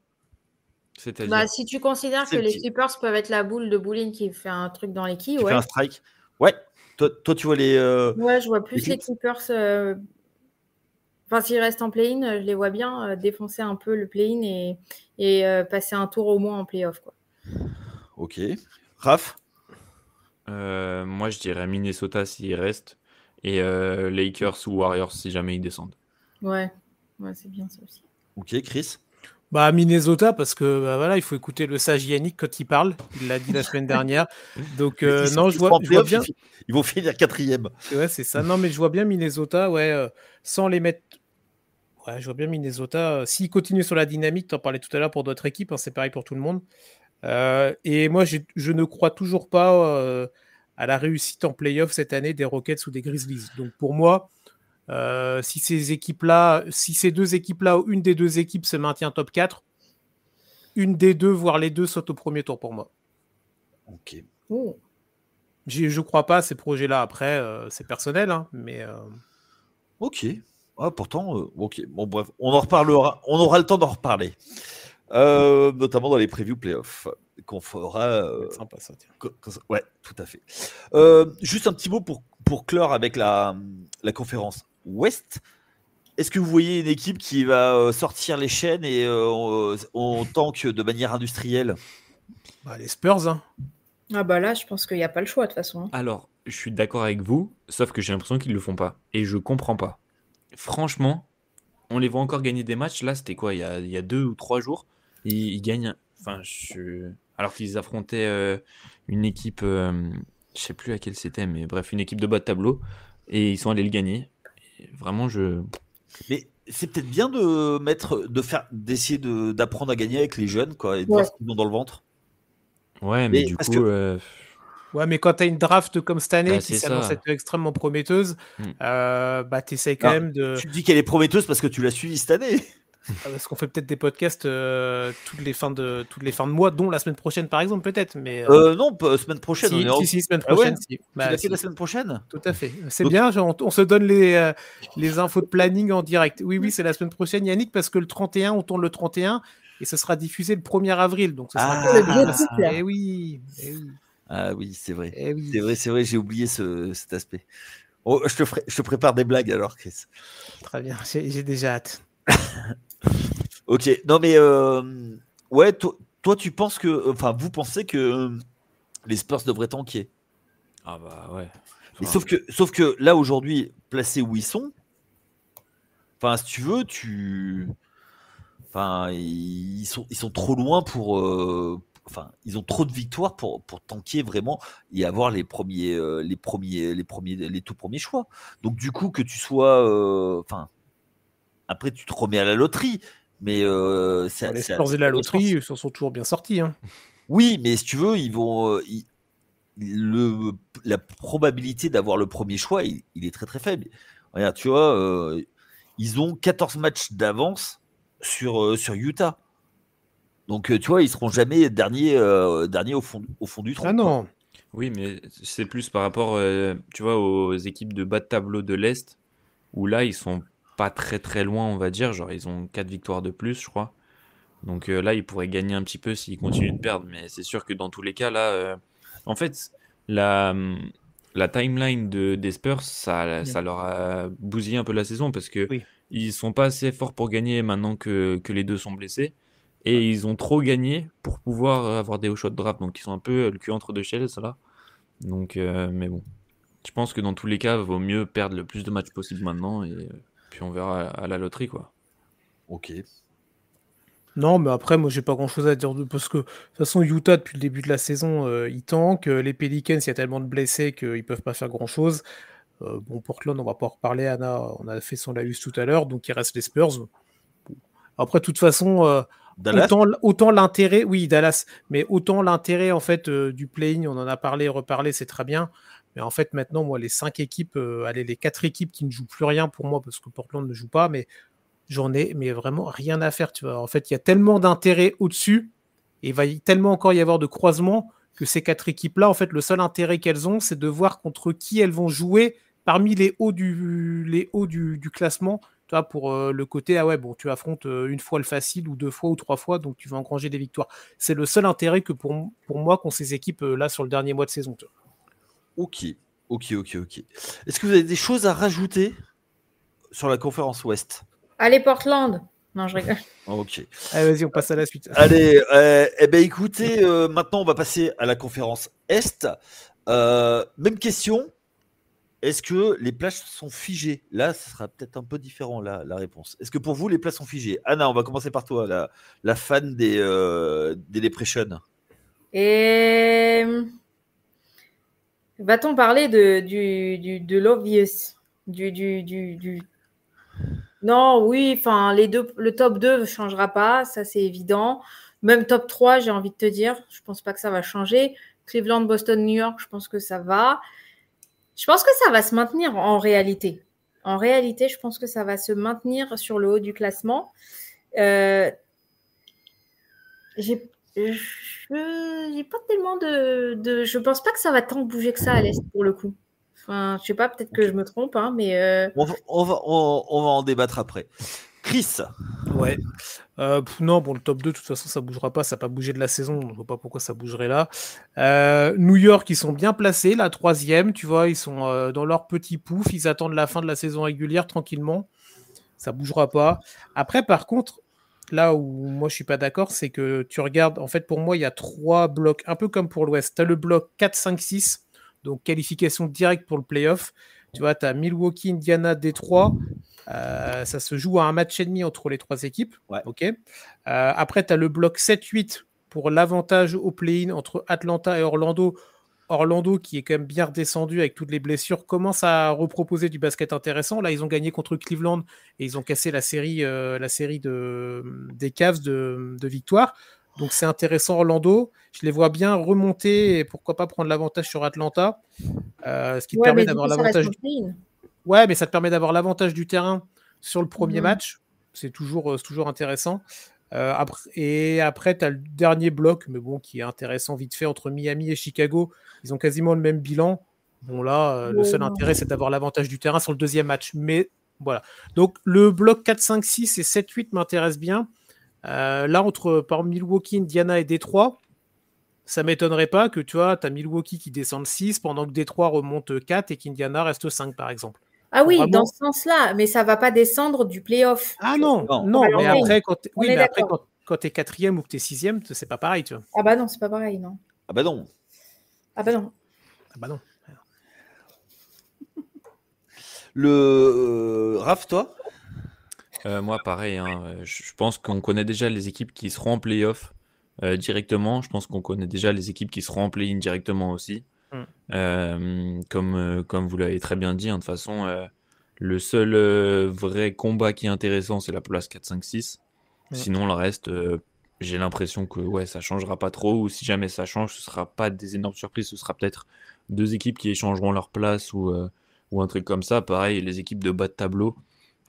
C'est-à-dire si tu considères que les Clippers peuvent être la boule de bowling qui fait un truc dans les quilles, qui fait un strike. Ouais. Toi, tu vois les. Ouais, je vois plus les Clippers. S'ils restent en play-in, je les vois bien défoncer un peu le play-in et passer un tour au moins en play-off, quoi. Ok. Raph? Moi, je dirais Minnesota s'ils restent et Lakers ou Warriors si jamais ils descendent. Ouais, c'est bien ça aussi. Ok, Chris? Minnesota, parce que voilà, il faut écouter le sage Yannick quand il parle. Il l'a dit la semaine dernière. Donc, non, je vois bien. Ils vont finir 4e. Ouais, c'est ça. Non, mais je vois bien Minnesota, sans les mettre. Ouais, je vois bien Minnesota. S'ils continuent sur la dynamique, tu en parlais tout à l'heure pour d'autres équipes, hein, c'est pareil pour tout le monde. Et moi, je ne crois toujours pas à la réussite en playoff cette année des Rockets ou des Grizzlies. Donc, pour moi, si ces deux équipes-là, ou une des deux équipes se maintient top 4, une des deux, voire les deux, sautent au premier tour pour moi. Ok. Oh. Je ne crois pas à ces projets-là. Après, c'est personnel, hein, mais. Ok. Ah, pourtant, ok. Bon, bref, on en reparlera. On aura le temps d'en reparler. Notamment dans les previews playoffs qu'on fera. Sympa, ça, ouais, tout à fait. Juste un petit mot pour clore avec la conférence Ouest. Est-ce que vous voyez une équipe qui va sortir les chaînes et on tank de manière industrielle? Les Spurs, hein. Ah là, je pense qu'il n'y a pas le choix de toute façon. Hein. Alors, je suis d'accord avec vous, sauf que j'ai l'impression qu'ils le font pas. Et je comprends pas. Franchement, on les voit encore gagner des matchs. Là, c'était quoi, il y a 2 ou 3 jours. Ils gagnent. Enfin, alors qu'ils affrontaient une équipe, je sais plus laquelle c'était, mais bref, une équipe de bas de tableau. Et ils sont allés le gagner. Et vraiment, Mais c'est peut-être bien d'essayer d'apprendre à gagner avec les jeunes, quoi, et de voir ce qu'ils ont dans le ventre. Ouais, mais du coup. Ouais, mais quand tu as une draft comme cette année qui s'annonce être extrêmement prometteuse, tu essaies quand même de. Tu dis qu'elle est prometteuse parce que tu l'as suivie cette année. Parce qu'on fait peut-être des podcasts toutes les fins de mois, dont la semaine prochaine par exemple, peut-être. Mais non, semaine prochaine. Si, semaine prochaine. Tu l'as fait la semaine prochaine. Tout à fait. C'est bien, on se donne les infos de planning en direct. Oui, c'est la semaine prochaine, Yannick, parce que le 31, on tourne le 31 et ce sera diffusé le 1er avril. Donc ce sera Eh oui. Ah oui, c'est vrai. C'est vrai, j'ai oublié cet aspect. Oh, je te prépare des blagues alors, Chris. Très bien, j'ai déjà hâte. Ok, non mais ouais, toi tu penses que, vous pensez que les Spurs devraient tanker? Ah bah ouais. Mais sauf que là aujourd'hui, placés où ils sont, si tu veux, ils sont trop loin pour. Ils ont trop de victoires pour tanker vraiment et avoir les tout premiers choix. Donc du coup que tu sois, après tu te remets à la loterie, mais les Spurs et la loterie, ils s'en sont toujours bien sortis. Hein. Oui, mais si tu veux, ils vont. La probabilité d'avoir le premier choix, il est très très faible. Regarde, tu vois, ils ont 14 matchs d'avance sur Utah. Donc, tu vois, ils seront jamais derniers au fond du trou. Ah non. Oui, mais c'est plus par rapport, tu vois, aux équipes de bas de tableau de l'Est, où là, ils sont pas très très loin, on va dire. Genre, ils ont 4 victoires de plus, je crois. Donc là, ils pourraient gagner un petit peu s'ils continuent de perdre. Mais c'est sûr que dans tous les cas, là, en fait, la timeline des Spurs, ça leur a bousillé un peu la saison parce que ils sont pas assez forts pour gagner maintenant que les deux sont blessés. Et ils ont trop gagné pour pouvoir avoir des hauts shots de draft. Donc ils sont un peu le cul entre deux chaises, là. Donc, mais bon. Je pense que dans tous les cas, il vaut mieux perdre le plus de matchs possible maintenant. Et puis on verra à la loterie, quoi. Ok. Non, mais après, moi, j'ai pas grand-chose à dire parce que de toute façon, Utah, depuis le début de la saison, ils tankent. Les Pelicans, il y a tellement de blessés qu'ils peuvent pas faire grand-chose. Portland, on va pas en reparler. Anna, on a fait son laïus tout à l'heure, donc il reste les Spurs. Après, de toute façon, Dallas. Autant l'intérêt, oui, Dallas, mais autant l'intérêt en fait du play-in, on en a parlé, reparlé, c'est très bien. Mais en fait, maintenant, moi, les 5 équipes, les 4 équipes qui ne jouent plus rien pour moi, parce que Portland ne joue pas, mais j'en ai vraiment rien à faire, tu vois. En fait, il y a tellement d'intérêt au-dessus, et il va tellement encore y avoir de croisements que ces 4 équipes-là, en fait, le seul intérêt qu'elles ont, c'est de voir contre qui elles vont jouer parmi les hauts du classement, tu vois, pour le côté, ah ouais, bon, tu affrontes une fois le facile, ou 2 fois, ou 3 fois, donc tu vas engranger des victoires. C'est le seul intérêt que pour moi qu'ont ces équipes là sur le dernier mois de saison, tu vois. Ok. Est-ce que vous avez des choses à rajouter sur la conférence Ouest? Allez, Portland. Non, je rigole. Ok. Allez, vas-y, on passe à la suite. Allez, écoutez, maintenant on va passer à la conférence Est. Même question. Est-ce que les places sont figées? Là, ce sera peut-être un peu différent la réponse. Est-ce que pour vous, les places sont figées? Anna, on va commencer par toi, la fan des Depression. Et va-t-on parler de l'obvious Non, oui, enfin, le top 2 ne changera pas, ça c'est évident. Même top 3, j'ai envie de te dire, je ne pense pas que ça va changer. Cleveland, Boston, New York, je pense que ça va. Je pense que ça va se maintenir en réalité. En réalité, je pense que ça va se maintenir sur le haut du classement. J'ai pas tellement je pense pas que ça va tant bouger que ça à l'Est pour le coup. Enfin, je sais pas, peut-être que je me trompe, hein, mais On va en débattre après. Chris. Ouais. Non, bon, le top 2, de toute façon, ça bougera pas. Ça n'a pas bougé de la saison. On ne voit pas pourquoi ça bougerait là. New York, ils sont bien placés. La 3e, tu vois, ils sont dans leur petit pouf. Ils attendent la fin de la saison régulière tranquillement. Ça bougera pas. Après, par contre, là où moi je suis pas d'accord, c'est que tu regardes, en fait, pour moi, il y a 3 blocs, un peu comme pour l'Ouest. Tu as le bloc 4, 5, 6, donc qualification directe pour le playoff. Tu vois, tu as Milwaukee, Indiana, Détroit. Ça se joue à un match et demi entre les 3 équipes. Ouais. Okay. Après, tu as le bloc 7-8 pour l'avantage au play-in entre Atlanta et Orlando. Orlando, qui est quand même bien redescendu avec toutes les blessures, commence à reproposer du basket intéressant. Là, ils ont gagné contre Cleveland et ils ont cassé la série des Cavs de victoire. Donc, c'est intéressant, Orlando. Je les vois bien remonter et pourquoi pas prendre l'avantage sur Atlanta. Ce qui te permet d'avoir l'avantage. Ouais, mais ça te permet d'avoir l'avantage du terrain sur le premier match. C'est toujours intéressant. Après, tu as le dernier bloc, mais bon, qui est intéressant vite fait, entre Miami et Chicago. Ils ont quasiment le même bilan. Bon, là, le seul intérêt, c'est d'avoir l'avantage du terrain sur le deuxième match. Mais voilà. Donc, le bloc 4, 5, 6 et 7, 8 m'intéresse bien. Là, par Milwaukee, Indiana et Détroit, ça ne m'étonnerait pas que tu as Milwaukee qui descende 6 pendant que Détroit remonte 4 et qu'Indiana reste 5, par exemple. Ah oui, vraiment... dans ce sens-là, mais ça ne va pas descendre du play-off. Ah non, mais après, quand tu es 4e ou que tu es 6e, c'est pas pareil, tu vois. Ah bah non, c'est pas pareil, non. Ah bah non. Le Raph, toi? Moi, pareil. Hein, je pense qu'on connaît déjà les équipes qui seront en play-off directement. Je pense qu'on connaît déjà les équipes qui seront en play-in directement aussi. Comme vous l'avez très bien dit, hein, de toute façon, le seul vrai combat qui est intéressant, c'est la place 4, 5, 6. Sinon, le reste, j'ai l'impression que ça changera pas trop. Ou si jamais ça change, ce sera pas des énormes surprises. Ce sera peut-être 2 équipes qui échangeront leur place ou un truc comme ça. Pareil, les équipes de bas de tableau,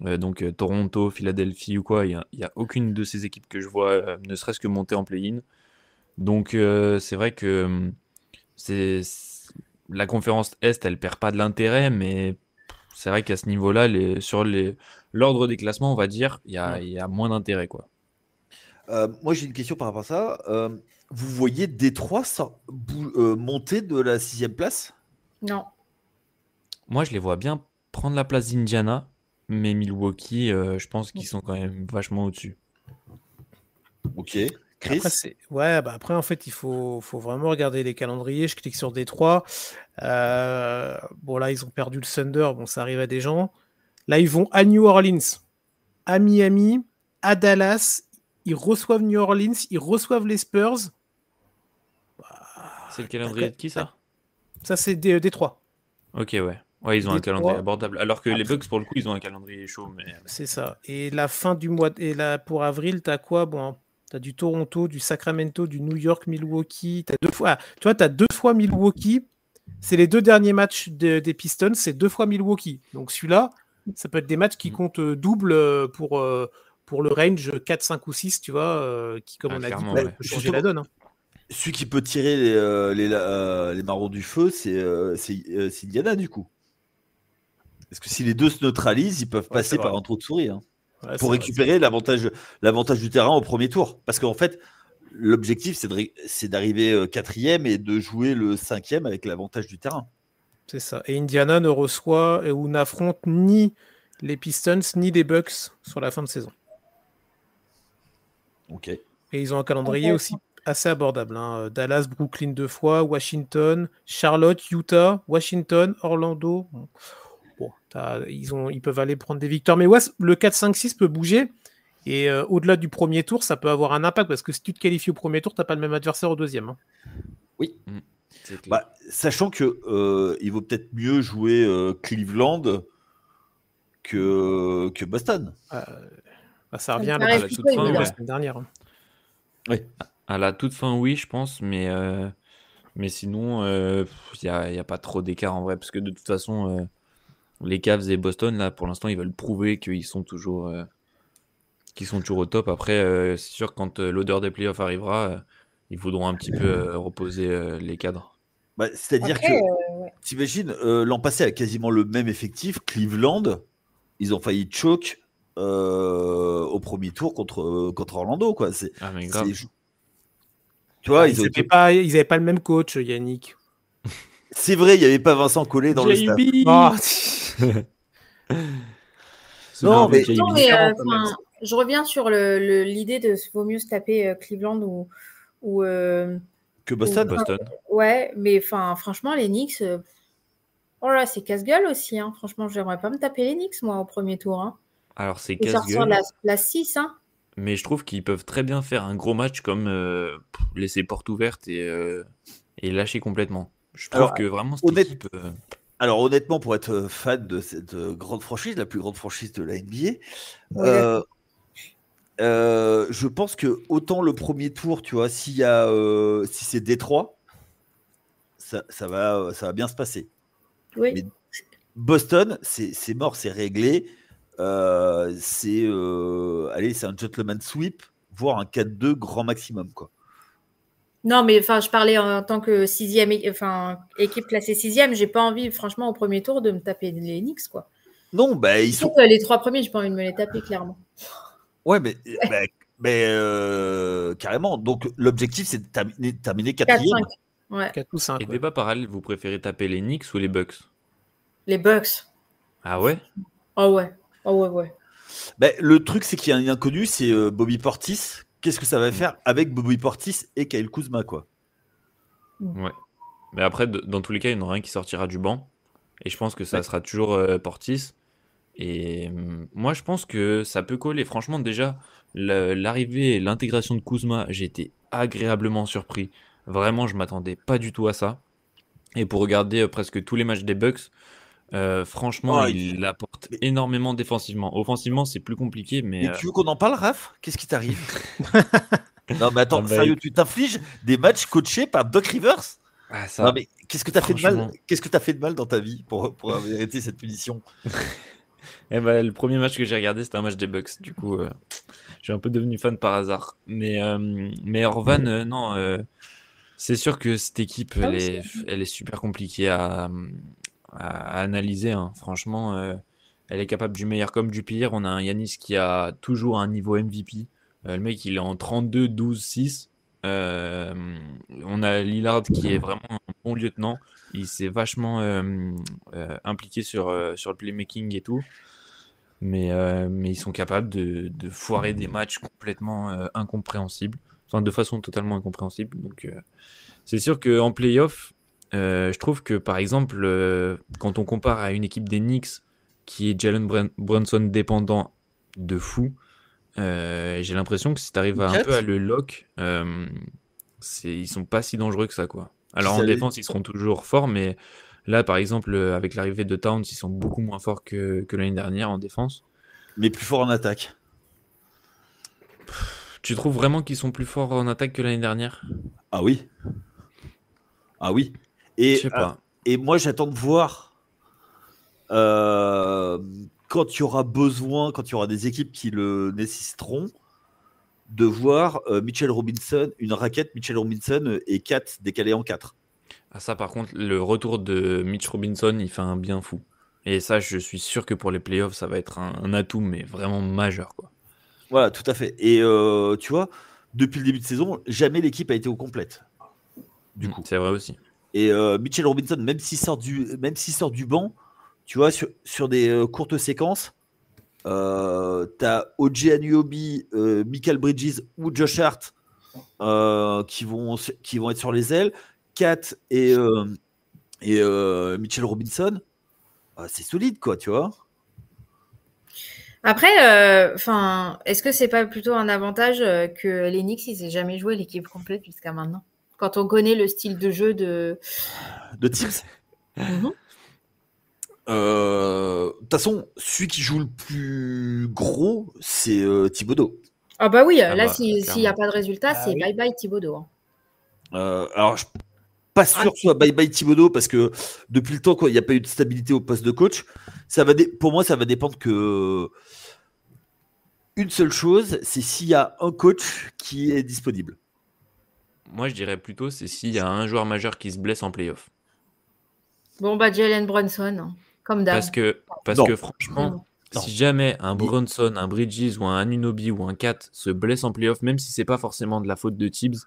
donc Toronto, Philadelphie ou quoi, il n'y a aucune de ces équipes que je vois ne serait-ce que monter en play-in. Donc c'est vrai que la conférence Est, elle perd pas de l'intérêt, mais c'est vrai qu'à ce niveau-là, sur l'ordre des classements, on va dire, il y a moins d'intérêt, quoi. Moi, j'ai une question par rapport à ça. Vous voyez Détroit monter de la 6e place? Non. Moi, je les vois bien prendre la place d'Indiana, mais Milwaukee, je pense qu'ils sont quand même vachement au-dessus. Ok. Chris? Après, en fait, il faut vraiment regarder les calendriers. Je clique sur Détroit. Bon, là, ils ont perdu le Thunder. Bon, ça arrive à des gens. Là, ils vont à New Orleans, à Miami, à Dallas. Ils reçoivent New Orleans. Ils reçoivent les Spurs. C'est le calendrier de qui, ça? Ça, c'est Détroit. Ok, ouais. Ouais, ils ont un calendrier abordable. Alors que les Bucks, pour le coup, ils ont un calendrier chaud. Mais... C'est ça. Et la fin du mois... Et là, pour avril, t'as quoi? Bon, Tu as du Toronto, du Sacramento, du New York, Milwaukee. Tu as 2 fois Milwaukee. C'est les 2 derniers matchs des Pistons, c'est 2 fois Milwaukee. Donc celui-là, ça peut être des matchs qui comptent double pour le range 4, 5 ou 6, tu vois, qui, comme on a dit, peut changer la donne. Hein. Celui qui peut tirer les marrons du feu, c'est Indiana, du coup. Parce que si les deux se neutralisent, ils peuvent passer par un trou de souris. Hein, pour récupérer l'avantage du terrain au premier tour. Parce qu'en fait, l'objectif, c'est d'arriver 4e et de jouer le 5e avec l'avantage du terrain. C'est ça. Et Indiana ne reçoit ou n'affronte ni les Pistons ni les Bucks sur la fin de saison. Ok. Et ils ont un calendrier aussi assez abordable. Hein. Dallas, Brooklyn 2 fois, Washington, Charlotte, Utah, Washington, Orlando. Bon, ils peuvent aller prendre des victoires. Mais ouais, le 4-5-6 peut bouger. Et au-delà du premier tour, ça peut avoir un impact. Parce que si tu te qualifies au premier tour, tu n'as pas le même adversaire au deuxième. Hein. Oui. Sachant que il vaut peut-être mieux jouer Cleveland que Boston. Ça revient à la toute fin, la semaine dernière. Hein. Oui. À la toute fin, oui, je pense. Mais sinon, il n'y a pas trop d'écart en vrai. Parce que de toute façon, les Cavs et Boston, là, pour l'instant, ils veulent prouver qu'ils sont toujours au top. Après, c'est sûr que quand l'odeur des playoffs arrivera, ils voudront un petit peu reposer les cadres. C'est-à-dire que, t'imagines, l'an passé, avec quasiment le même effectif, Cleveland, ils ont failli choke au premier tour contre Orlando. Quoi. Mais grave. Tu vois, ils n'avaient pas le même coach, Yannick. C'est vrai, il n'y avait pas Vincent Collet dans le staff. Non, mais je reviens sur l'idée de vaut mieux se taper Cleveland ou que Boston. Ouais, mais franchement, les Knicks, oh là, c'est casse-gueule aussi. Hein. Franchement, j'aimerais pas me taper les Knicks, moi, au premier tour. Hein. Alors, c'est casse-gueule. Sortir la 6, hein. Mais je trouve qu'ils peuvent très bien faire un gros match comme laisser porte ouverte et lâcher complètement. Je trouve que vraiment cette équipe... Alors honnêtement, pour être fan de cette grande franchise, la plus grande franchise de la NBA, je pense que autant le premier tour, tu vois, si c'est Détroit, ça va bien se passer. Oui. Mais Boston, c'est mort, c'est réglé. C'est un gentleman sweep, voire un 4-2 grand maximum, quoi. Non, mais je parlais en tant que équipe classée 6e. J'ai pas envie, franchement, au premier tour, de me taper les Knicks, quoi. Non, ils sont les 3 premiers. J'ai pas envie de me les taper, clairement. Ouais, mais carrément. Donc l'objectif, c'est de terminer 4e. 4 ou 5. Et débat parallèle, vous préférez taper les Knicks ou les Bucks? Les Bucks. Ah ouais? Oh ouais. Le truc, c'est qu'il y a un inconnu, c'est Bobby Portis. Qu'est-ce que ça va faire avec Bobby Portis et Kyle Kuzma, quoi? Ouais. Mais après, dans tous les cas, il y en aura un qui sortira du banc. Et je pense que ça sera toujours Portis. Et moi, je pense que ça peut coller. Franchement, déjà, l'arrivée et l'intégration de Kuzma, j'ai été agréablement surpris. Vraiment, je m'attendais pas du tout à ça. Et pour regarder presque tous les matchs des Bucks, franchement, il apporte énormément défensivement. Offensivement, c'est plus compliqué, mais... Et tu veux qu'on en parle, Raph? Qu'est-ce qui t'arrive? Non, mais attends, sérieux, tu t'infliges des matchs coachés par Doc Rivers? Non, mais qu'est-ce que t'as fait de mal? Qu'est-ce que t'as fait de mal dans ta vie pour arrêter cette punition? Le premier match que j'ai regardé, c'était un match des Bucks. Du coup, je suis un peu devenu fan par hasard. Mais Orvan, non, c'est sûr que cette équipe, elle est super compliquée à analyser. Hein. Franchement, elle est capable du meilleur comme du pire. On a un Giannis qui a toujours un niveau MVP. Le mec, il est en 32, 12, 6. On a Lillard qui est vraiment un bon lieutenant. Il s'est vachement impliqué sur le playmaking et tout. Mais ils sont capables de foirer des matchs complètement incompréhensibles. Enfin, de façon totalement incompréhensible. Donc, c'est sûr qu'en playoff, je trouve que, par exemple, quand on compare à une équipe des Knicks qui est Jalen Brunson dépendant de fou, j'ai l'impression que si tu arrives un peu à le lock, ils sont pas si dangereux que ça, quoi. Alors en défense, ils seront toujours forts, mais là, par exemple, avec l'arrivée de Towns, ils sont beaucoup moins forts que l'année dernière en défense. Mais plus forts en attaque. Tu trouves vraiment qu'ils sont plus forts en attaque que l'année dernière? Ah oui. Ah oui. Je sais pas. Et moi, j'attends de voir quand il y aura besoin, quand il y aura des équipes qui le nécessiteront, de voir Mitchell Robinson, une raquette Mitchell Robinson et 4 décalés en 4. Ah, ça, par contre, le retour de Mitch Robinson, il fait un bien fou. Et ça, je suis sûr que pour les playoffs, ça va être un atout, mais vraiment majeur, quoi. Voilà, tout à fait. Et tu vois, depuis le début de saison, jamais l'équipe a été au complète. Du coup. C'est vrai aussi. Et Mitchell Robinson, même s'il sort du banc, tu vois, sur des courtes séquences, t'as OG Anunoby, Michael Bridges ou Josh Hart qui vont être sur les ailes. Kat et Mitchell Robinson, c'est solide, quoi, tu vois. Après, est-ce que c'est pas plutôt un avantage que les Knicks, ils n'aient jamais joué l'équipe complète jusqu'à maintenant? Quand on connaît le style de jeu de Tibbs. De toute façon, celui qui joue le plus gros, c'est Thibodeau. Ah bah oui, là, s'il n'y a pas de résultat, c'est bye-bye Thibodeau. Hein. Alors, je suis pas sûr que ce soit bye-bye Thibodeau, parce que depuis le temps, il n'y a pas eu de stabilité au poste de coach. Pour moi, ça va dépendre que une seule chose, c'est s'il y a un coach qui est disponible. Moi, je dirais plutôt, c'est s'il y a un joueur majeur qui se blesse en playoff. Bon, bah, Jalen Brunson, comme d'hab. Parce que franchement, si jamais un Brunson, un Bridges ou un Anunoby ou un Kat se blesse en playoff, même si c'est pas forcément de la faute de Tibbs,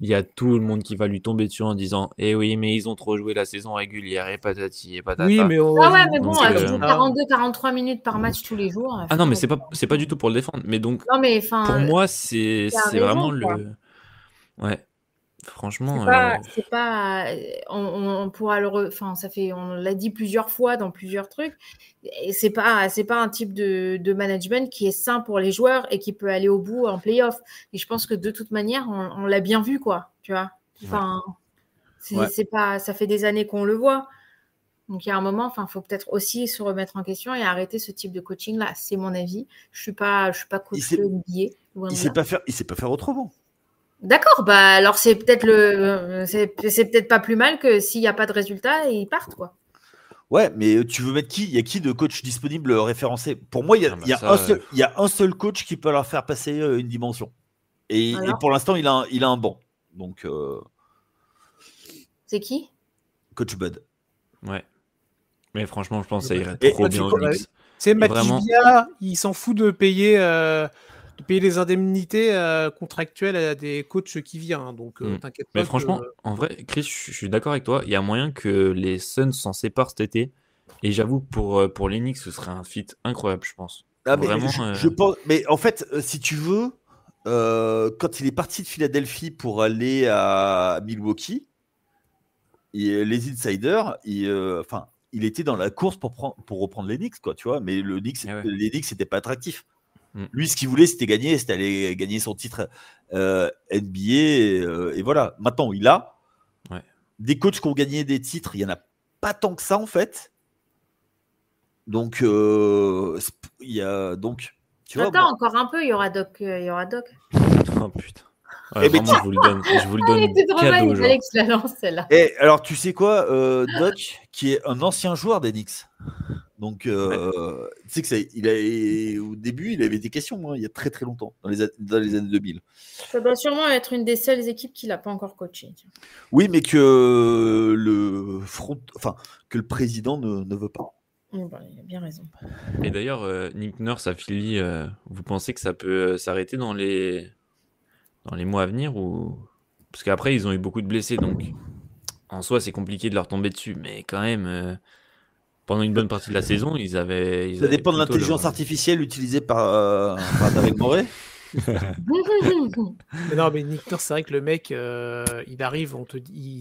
il y a tout le monde qui va lui tomber dessus en disant « Eh oui, mais ils ont trop joué la saison régulière et patati et patata. » Oui, mais bon, 42-43 minutes par match tous les jours. Ah non, mais c'est pas du tout pour le défendre. Mais donc, pour moi, c'est vraiment le... Ouais. Franchement, c'est pas on pourra on l'a dit plusieurs fois dans plusieurs trucs, et c'est pas un type de management qui est sain pour les joueurs et qui peut aller au bout en playoff. Et je pense que de toute manière, on l'a bien vu, quoi, tu vois. Enfin, c'est pas, ça fait des années qu'on le voit. Donc il y a un moment, faut peut-être aussi se remettre en question et arrêter ce type de coaching là. C'est mon avis. Je suis pas coach de NBA. Il sait pas faire autrement. D'accord, bah alors c'est peut-être pas plus mal que s'il n'y a pas de résultat, ils partent, quoi. Ouais, mais tu veux mettre qui? Il y a qui de coach disponible référencé? Pour moi, il y a un seul coach qui peut leur faire passer une dimension. Et pour l'instant, il a un banc. Donc, c'est qui? Coach Bud. Ouais. Mais franchement, je pense que ça irait trop bien au Knicks. C'est Mativia, il s'en fout de payer les indemnités contractuelles à des coachs qui viennent. Donc, t'inquiète pas. Mais franchement, en vrai, Chris, je suis d'accord avec toi. Il y a moyen que les Suns s'en séparent cet été. Et j'avoue que pour les Knicks, ce serait un feat incroyable, je pense. Vraiment, je pense. Mais en fait, si tu veux, quand il est parti de Philadelphie pour aller à Milwaukee, les insiders, il était dans la course pour reprendre les Knicks, quoi, tu vois. Mais les Knicks, c'était pas attractif. Lui, ce qu'il voulait, c'était aller gagner son titre NBA. Et voilà. Maintenant, il a des coachs qui ont gagné des titres. Il n'y en a pas tant que ça, en fait. Donc, il y a. Donc, tu vois. Attends, encore un peu, il y aura Doc. Oh putain. Ouais, vraiment, je vous le donne cadeau, genre. Alex la lance, celle-là. Et alors, tu sais quoi, Doc, qui est un ancien joueur des Knicks. Donc, tu sais que au début, il avait des questions, il y a très très longtemps, dans les années 2000. Ça doit sûrement être une des seules équipes qu'il n'a pas encore coachées. Oui, mais que que le président ne veut pas. Il a bien raison. Et d'ailleurs, Nick Nurse à Philly, vous pensez que ça peut s'arrêter dans les mois à venir ou... Parce qu'après, ils ont eu beaucoup de blessés, donc en soi, c'est compliqué de leur tomber dessus. Mais quand même, pendant une bonne partie de la saison, ils avaient ça dépend de l'intelligence artificielle utilisée par David Morey. Non, mais Nick Nurse, c'est vrai que le mec, il arrive,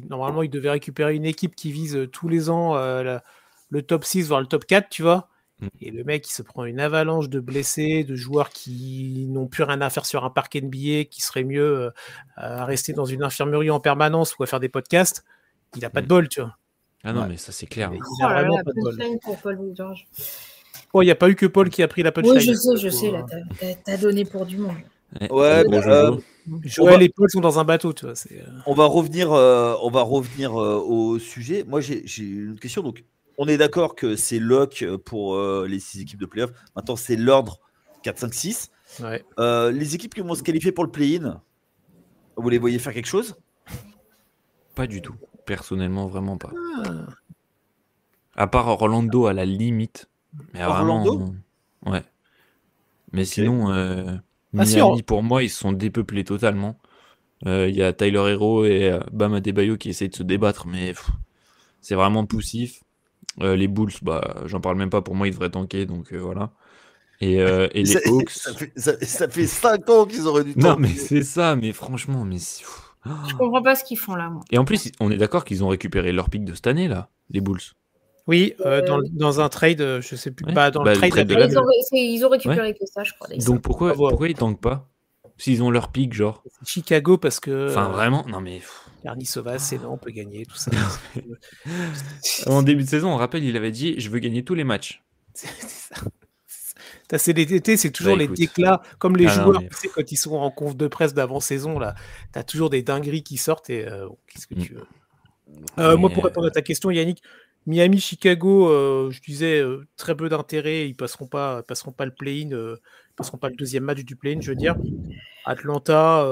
normalement, il devait récupérer une équipe qui vise tous les ans le top 6, voire le top 4, tu vois. Et le mec, il se prend une avalanche de blessés, de joueurs qui n'ont plus rien à faire sur un parc NBA, qui serait mieux à rester dans une infirmerie en permanence ou à faire des podcasts. Il n'a pas de bol, tu vois. Ah non, mais ça, c'est clair. Il n'a vraiment pas de bol. Pour Paul George. Oh, il n'y a pas eu que Paul qui a pris la punchline. Oui, je sais, là, t'as donné pour du monde. Ouais, Joël et Paul sont dans un bateau, tu vois. On va revenir au sujet. Moi, j'ai une question. Donc, on est d'accord que c'est lock pour les 6 équipes de playoff. Maintenant, c'est l'ordre 4, 5, 6. Ouais. Les équipes qui vont se qualifier pour le play-in, vous les voyez faire quelque chose? Pas du tout. Personnellement, vraiment pas. À part Orlando à la limite. Mais Orlando vraiment, ouais. Mais Ok. sinon, Miami, pour moi, ils se sont dépeuplés totalement. Il y a Tyler Hero et Bam Adebayo qui essayent de se débattre, mais c'est vraiment poussif. Les Bulls, j'en parle même pas. Pour moi, ils devraient tanker, donc voilà. Et les Hawks. Ça fait 5 ans qu'ils auraient dû tanker. Non, mais c'est ça, mais franchement, mais. Je comprends pas ce qu'ils font là, moi. Et en plus, on est d'accord qu'ils ont récupéré leur pick de cette année, là, les Bulls. Oui, dans un trade, je sais plus. Ouais. Dans le trade de ils ont récupéré que ça, je crois. Donc pourquoi ils tankent pas s'ils ont leur pick, genre Chicago, parce que. Enfin, vraiment, non mais. Yarny Sovas, c'est non, on peut gagner, tout ça. En début de saison, on rappelle, il avait dit je veux gagner tous les matchs. C'est ça. C'est l'été, c'est toujours les déclats, comme les joueurs, tu sais, quand ils sont en conf de presse d'avant-saison, là, t'as toujours des dingueries qui sortent et qu'est-ce que tu veux. Moi, pour répondre à ta question, Yannick, Miami, Chicago, je disais très peu d'intérêt, ils passeront pas le play-in, ils passeront pas le deuxième match du play-in, je veux dire. Atlanta,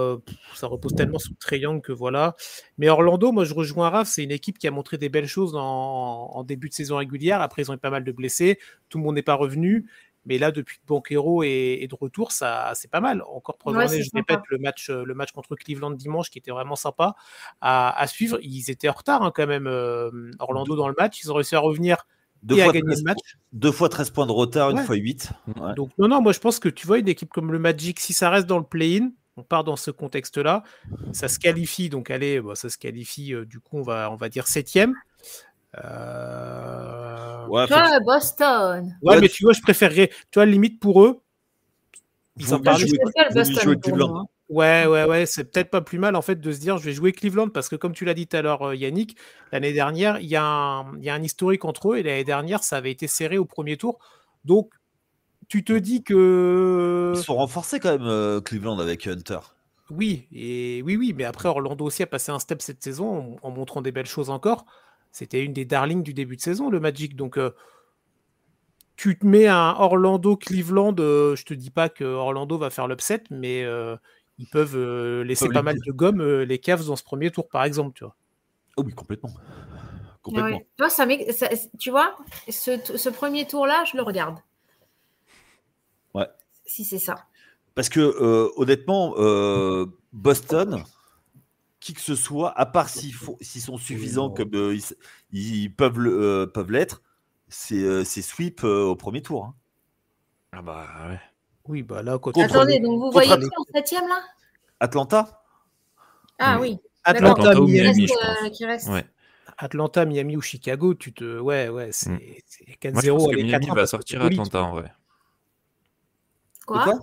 ça repose tellement sur Trae Young que voilà. Mais Orlando, moi je rejoins Raph, c'est une équipe qui a montré des belles choses en début de saison régulière. Après, ils ont eu pas mal de blessés, tout le monde n'est pas revenu. Mais là, depuis que Banchero est de retour, c'est pas mal. Encore preuve en est, je répète, le match contre Cleveland dimanche qui était vraiment sympa à suivre. Ils étaient en retard quand même, Orlando dans le match. Ils ont réussi à revenir à gagner le match. 2 fois 13 points de retard, une fois 8. Ouais. Donc non, moi je pense que tu vois une équipe comme le Magic, si ça reste dans le play-in, on part dans ce contexte-là, ça se qualifie. Donc allez, ça se qualifie. Du coup, on va dire 7e. Boston. Ouais, mais tu vois, je préférerais, tu vois, limite pour eux, ils en parlent. Ouais, c'est peut-être pas plus mal en fait de se dire je vais jouer Cleveland parce que comme tu l'as dit tout à l'heure, Yannick, l'année dernière, il y a un historique entre eux et l'année dernière, ça avait été serré au premier tour. Donc, tu te dis que. Ils sont renforcés quand même, Cleveland avec Hunter. Oui, mais après, Orlando aussi a passé un step cette saison en montrant des belles choses encore. C'était une des darlings du début de saison, le Magic. Donc, tu te mets un Orlando-Cleveland. Je te dis pas que Orlando va faire l'upset, mais ils peuvent laisser pas mal de gomme les Cavs dans ce premier tour, par exemple. Tu vois. Oh oui, complètement. Ouais. Tu vois, ce premier tour-là, je le regarde. Ouais. Si c'est ça. Parce que honnêtement, Boston, qui que ce soit, à part s'ils sont suffisants comme ils peuvent l'être, c'est sweep au premier tour. Hein. Ah bah ouais. Oui, bah là, attendez, donc vous voyez qui en 7e là? Atlanta. Oui. Atlanta, Miami, je pense. Qui reste. Ouais. Atlanta, Miami ou Chicago, c'est 4-0. Moi, je pense que Miami va sortir Atlanta en vrai. Quoi?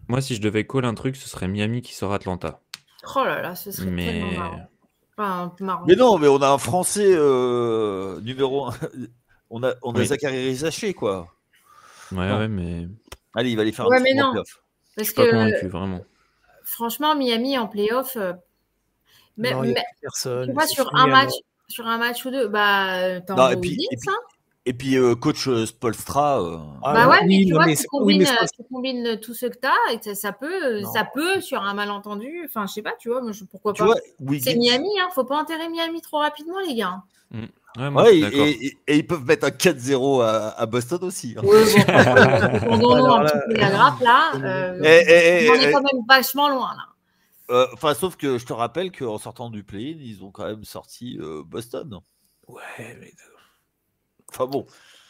Moi, si je devais coller un truc, ce serait Miami qui sort Atlanta. Oh là là, ce serait tellement marrant. Enfin, marrant. Mais non, mais on a un Français numéro 1. On a Zachary Rizaché, quoi. Ouais, mais. Allez, il va aller faire un petit playoff. Je suis pas convaincu, vraiment. Franchement, Miami en playoff. Personne. Tu vois, sur un match ou deux, t'as Wiggins, hein. Et puis, coach Spoelstra. Mais tu vois, tu combines tout ce que tu as et ça peut, sur un malentendu, enfin, je sais pas, tu vois, pourquoi pas. C'est Miami, hein, faut pas enterrer Miami trop rapidement, les gars. Et ils peuvent mettre un 4-0 à Boston aussi. Hein. Pendons-nous un petit peu la grappe, là. On est quand même vachement loin, là. Sauf que je te rappelle qu'en sortant du play-in, ils ont quand même sorti Boston. Ouais, mais... Enfin bon.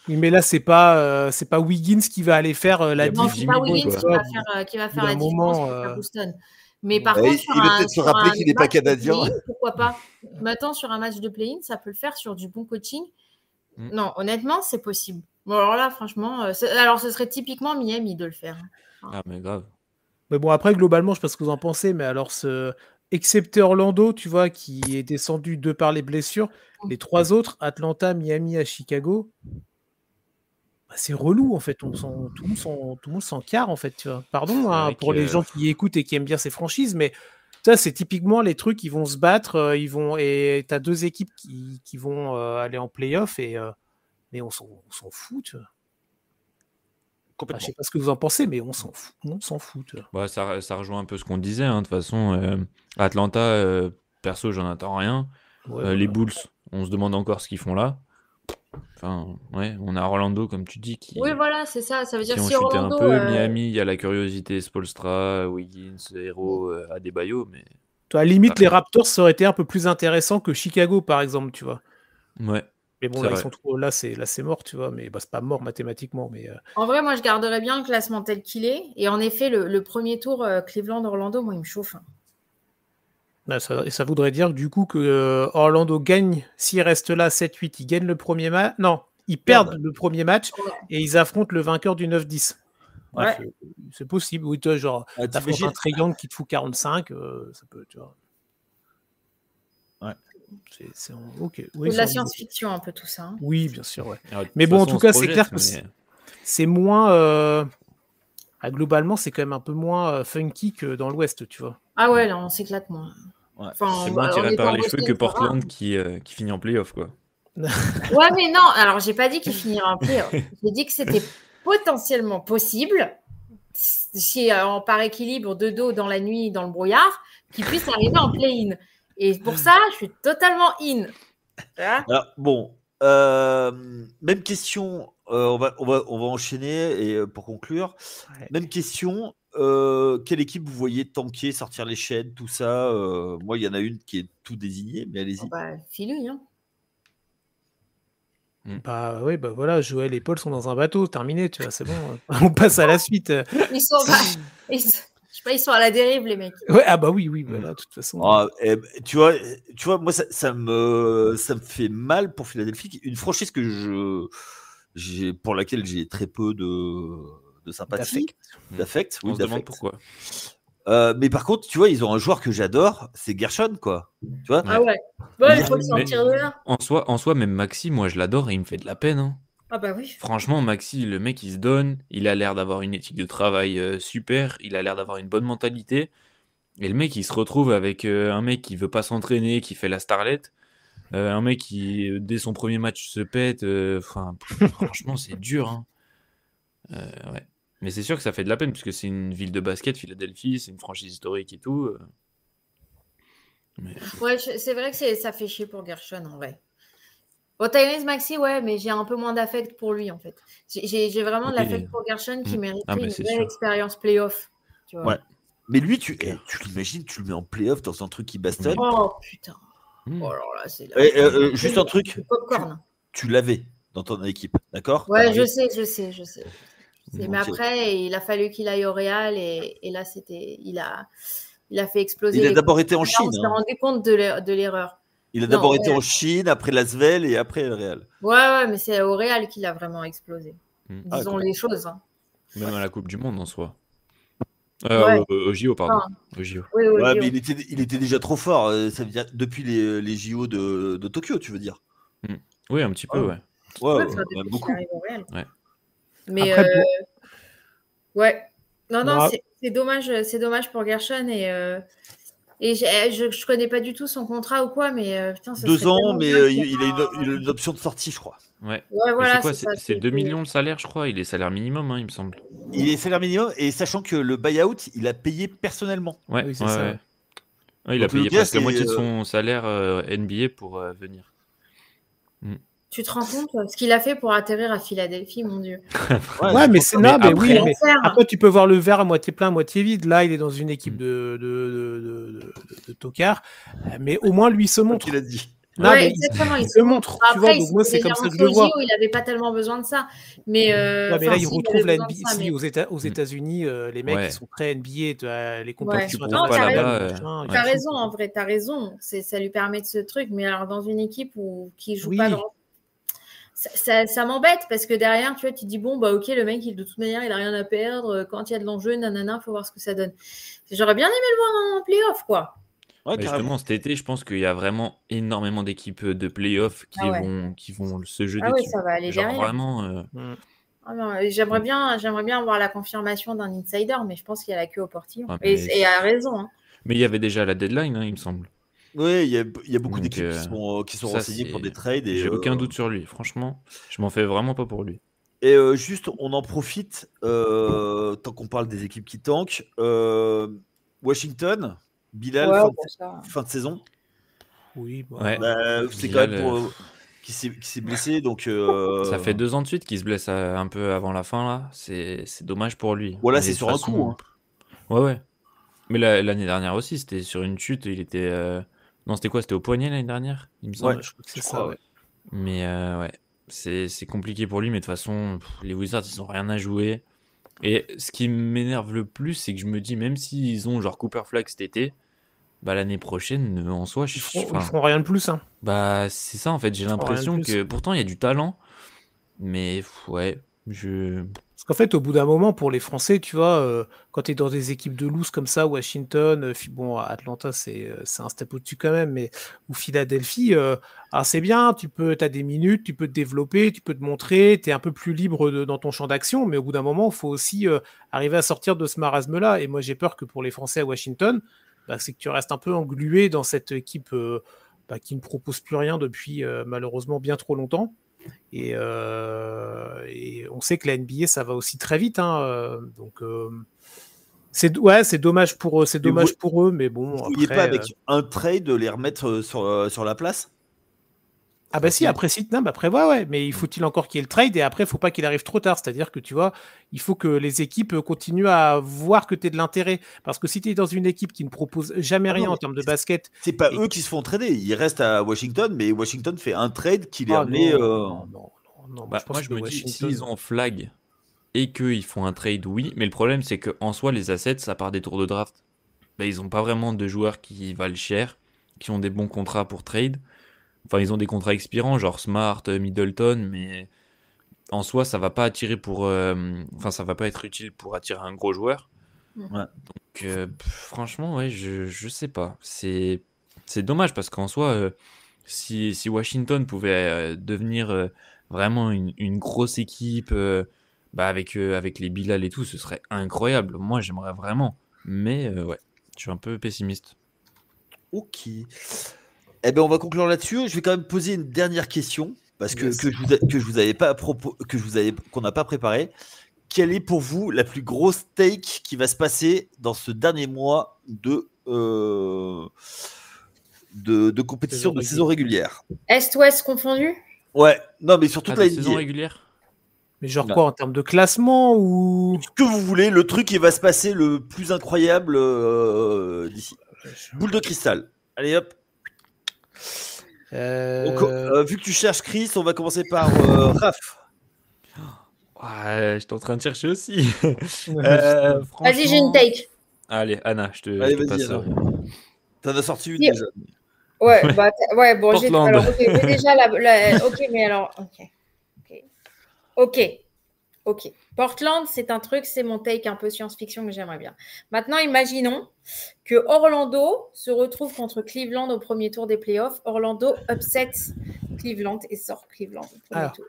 Oui, mais là, c'est pas Wiggins qui va aller faire la différence. Non, c'est pas Wiggins qui va faire la différence pour Boston. Mais par contre, il va peut-être se rappeler qu'il n'est pas canadien. Pourquoi pas? Maintenant, sur un match de play-in, ça peut le faire sur du bon coaching. Non, honnêtement, c'est possible. Bon, alors là, franchement, ce serait typiquement Miami de le faire. Ah, mais grave. Mais bon, après, globalement, je sais pas ce que vous en pensez, mais alors, excepté Orlando, tu vois, qui est descendu de par les blessures, les 3 autres, Atlanta, Miami à Chicago, C'est relou, en fait. Tout le monde s'en carre, en fait. Tu vois. Pardon pour les gens qui écoutent et qui aiment bien ces franchises, mais ça, c'est typiquement les trucs, ils vont se battre, et tu as 2 équipes qui vont aller en play-off, mais on s'en fout, tu vois. Je sais pas ce que vous en pensez, mais on s'en fout. Tu vois. Ça rejoint un peu ce qu'on disait. De toute façon, Atlanta, perso, j'en attends rien. Les Bulls, on se demande encore ce qu'ils font là. Enfin, ouais, on a Orlando, comme tu dis, qui Oui, voilà, c'est ça. Ça veut dire ont si chuté Orlando. un peu. Miami, il y a la curiosité, Spolstra, Wiggins, Hero, Adebayo, mais À la limite, les Raptors, ça aurait été un peu plus intéressant que Chicago, par exemple, tu vois. ouais. Mais bon, C'est là, vrai. ils sont trop. Là, c'est mort, tu vois. Mais c'est pas mort mathématiquement. Mais En vrai, moi, je garderais bien le classement tel qu'il est. Et en effet, le premier tour Cleveland-Orlando, moi, il me chauffe. ça voudrait dire du coup que Orlando gagne, s'il reste là 7-8, ils gagnent le premier match. Non, ils perdent le premier match et ils affrontent le vainqueur du 9-10. Ouais. C'est possible, oui, toi, genre, t'affrontes un Trae Young qui te fout 45, ça peut, tu vois. Ouais. C'est ok. Oui, de la science-fiction, un peu tout ça. Hein. Oui, bien sûr, ouais. Mais bon, en tout cas, c'est clair que c'est moins. Globalement, c'est quand même un peu moins funky que dans l'Ouest, tu vois. Ah ouais, là, on s'éclate moins. Ouais. Enfin, c'est moins tiré par les cheveux que Portland qui finit en playoff, quoi. Ouais, mais non, alors j'ai pas dit qu'il finirait en playoff. J'ai dit que c'était potentiellement possible, si par équilibre de dos dans la nuit, dans le brouillard, qu'il puisse arriver en play-in. Et pour ça, je suis totalement in. Alors, bon, même question, on va enchaîner et pour conclure. Ouais. Même question, quelle équipe vous voyez tanker, sortir les chaînes, tout ça moi, il y en a une qui est tout désignée, mais allez-y. File-lui, hein. Oui, voilà, Joël et Paul sont dans un bateau, terminé, tu vois, c'est bon. On passe à la suite. Ils sont à la dérive, les mecs. Ouais, oui, voilà, de toute façon. Tu vois, moi, ça me fait mal pour Philadelphie, une franchise que pour laquelle j'ai très peu de sympathie, d'affect. On se demande pourquoi. Mais par contre, tu vois, ils ont un joueur que j'adore, c'est Gershon, quoi. Tu vois ah ouais. Bon, il faut le sortir de là. En soi, même Maxi, moi, je l'adore et il me fait de la peine. Hein. Ah bah oui. Franchement, Maxi, le mec, il se donne. Il a l'air d'avoir une éthique de travail super. Il a l'air d'avoir une bonne mentalité. Et le mec, il se retrouve avec un mec qui veut pas s'entraîner, qui fait la starlette. Un mec qui, dès son premier match, se pète. Franchement, c'est dur. Hein. Ouais. Mais c'est sûr que ça fait de la peine, puisque c'est une ville de basket, Philadelphie, c'est une franchise historique et tout. Mais... Ouais, c'est vrai que ça fait chier pour Gershon, en vrai. Bon, Tyrese Maxey, ouais, mais j'ai un peu moins d'affect pour lui, en fait. J'ai vraiment de l'affect pour Gershon qui mérite une belle expérience playoff. Tu vois. Ouais. Mais lui, tu l'imagines, tu le mets en playoff dans un truc qui bastonne. Oh, putain. Oh, alors là, c'est juste un truc. Tu l'avais dans ton équipe, d'accord? Ouais, je sais. Mais après, il a fallu qu'il aille au Real et là, il a fait exploser. Il a d'abord été en Chine. On s'est rendu compte de l'erreur. Il a d'abord été en Chine, après l'Asvel et après le Real. Ouais, mais c'est au Real qu'il a vraiment explosé. Disons les choses. Hein. Même à la Coupe du Monde en soi. Au JO, pardon. Au JO. Oui, ouais, mais il était déjà trop fort. Ça veut dire depuis les JO de Tokyo, tu veux dire? Oui, un petit peu, ouais. Ouais, beaucoup. Ouais. Mais après, ouais. Non, c'est dommage pour Gershon et je connais pas du tout son contrat ou quoi, mais putain, ça 2 ans, mais il a une option de sortie, je crois. Ouais. Voilà, c'est quoi? C'est 2 millions de salaire, je crois. Il est salaire minimum, hein, il me semble. Il est salaire minimum, et sachant que le buyout, il a payé personnellement. Ouais, oui, c'est ça. Ouais. Ouais, il a payé presque la moitié de son salaire NBA pour venir. Tu te rends compte ce qu'il a fait pour atterrir à Philadelphie, mon Dieu. Ouais, mais c'est là, mais oui. Mais après, tu peux voir le verre à moitié plein, à moitié vide. Là, il est dans une équipe de tocards, mais au moins lui se montre. Il a dit. Non, ouais, exactement. Il se montre. Après, tu vois, donc moi, c'est comme ça que je le vois. Il n'avait pas tellement besoin de ça. Mais là, il retrouve la NBA. Aux États-Unis, les mecs qui sont très NBA, les compétitions. Non, t'as raison, en vrai, t'as raison. Ça lui permet de ce truc. Mais alors, dans une équipe qui joue pas grand. Ça m'embête parce que derrière, tu vois, tu te dis bon, bah ok, le mec, de toute manière, il a rien à perdre. Quand il y a de l'enjeu, nanana, faut voir ce que ça donne. J'aurais bien aimé le voir en playoff, quoi. Ouais, justement, cet été, je pense qu'il y a vraiment énormément d'équipes de playoffs qui vont se jeter dessus. Ça va aller derrière. Vraiment, J'aimerais bien avoir la confirmation d'un insider, mais je pense qu'il y a la queue au portillon. Ouais, Et à raison. Hein. Mais il y avait déjà la deadline, hein, il me semble. Oui, il y a beaucoup Donc, d'équipes qui sont ça, renseignées pour des trades. J'ai aucun doute sur lui. Franchement, je m'en fais vraiment pas pour lui. Et juste, on en profite, tant qu'on parle des équipes qui tankent. Washington, Bilal, fin de saison. Oui, Ouais. C'est quand même pour qui s'est blessé, donc ça fait 2 ans de suite qu'il se blesse un peu avant la fin là. C'est dommage pour lui. Voilà, c'est sur un coup. Hein. Ouais. Mais l'année dernière aussi, c'était sur une chute. Il était non, c'était quoi? C'était au poignet l'année dernière, il me semble. Ouais, je crois. Ouais. Mais ouais, c'est compliqué pour lui. Mais de toute façon, les Wizards, ils ont rien à jouer. Et ce qui m'énerve le plus, c'est que je me dis, même s'ils ont genre Cooper Flag cet été, bah l'année prochaine, en soi, ils feront rien de plus. Hein. Bah c'est ça en fait. J'ai l'impression que pourtant il y a du talent, mais ouais, Parce qu'en fait, au bout d'un moment, pour les Français, tu vois, quand tu es dans des équipes de loose comme ça, Washington, bon, Atlanta, c'est un step au-dessus quand même, mais ou Philadelphie, c'est bien, tu as des minutes, tu peux te développer, tu peux te montrer, tu es un peu plus libre dans ton champ d'action, mais au bout d'un moment, il faut aussi arriver à sortir de ce marasme-là. Et moi, j'ai peur que pour les Français à Washington, c'est que tu restes un peu englué dans cette équipe qui ne propose plus rien depuis malheureusement bien trop longtemps. Et on sait que la NBA, ça va aussi très vite. Hein, donc, c'est dommage pour eux, mais bon. Vous ne vouliez pas avec un trade les remettre sur la place? Ah bah si, après ouais, mais faut-il encore qu'il y ait le trade et après, il ne faut pas qu'il arrive trop tard. C'est-à-dire que tu vois, il faut que les équipes continuent à voir que tu es de l'intérêt. Parce que si tu es dans une équipe qui ne propose jamais rien en termes de basket... C'est pas eux qui se font trader, ils restent à Washington, mais Washington fait un trade qui les remet... Non, moi, je me dis, s'ils ont Flag et qu'ils font un trade, oui, mais le problème, c'est qu'en soi, les assets, à part des tours de draft, ils n'ont pas vraiment de joueurs qui valent cher, qui ont des bons contrats pour trade. Enfin, ils ont des contrats expirants, genre Smart, Middleton, mais en soi, ça va pas attirer ça va pas être utile pour attirer un gros joueur. Ouais. Donc, franchement, ouais, je sais pas. C'est dommage parce qu'en soi, si Washington pouvait devenir vraiment une grosse équipe avec les Bilal et tout, ce serait incroyable. Moi, j'aimerais vraiment. Mais ouais, je suis un peu pessimiste. Ok. Eh ben, on va conclure là-dessus. Je vais quand même poser une dernière question parce que qu'on n'a pas préparé. Quelle est pour vous la plus grosse take qui va se passer dans ce dernier mois de compétition de saison régulière? Est-Ouest confondu? Ouais, non, mais sur toute la saison régulière. Mais genre quoi, en termes de classement ou ce que vous voulez, le truc qui va se passer le plus incroyable d'ici. Boule de cristal. Allez hop. Donc, vu que tu cherches Chris, on va commencer par Raph. Ouais, j'étais en train de chercher aussi. Vas-y, j'ai une take. Allez, Anna, je te passe. T'en as sorti une déjà. Ouais, ouais, bon, Portland. Alors, ok, mais déjà, ok, mais alors, ok. Portland, c'est un truc, c'est mon take un peu science-fiction que j'aimerais bien. Maintenant, imaginons que Orlando se retrouve contre Cleveland au premier tour des playoffs. Orlando upset Cleveland et sort Cleveland au premier tour.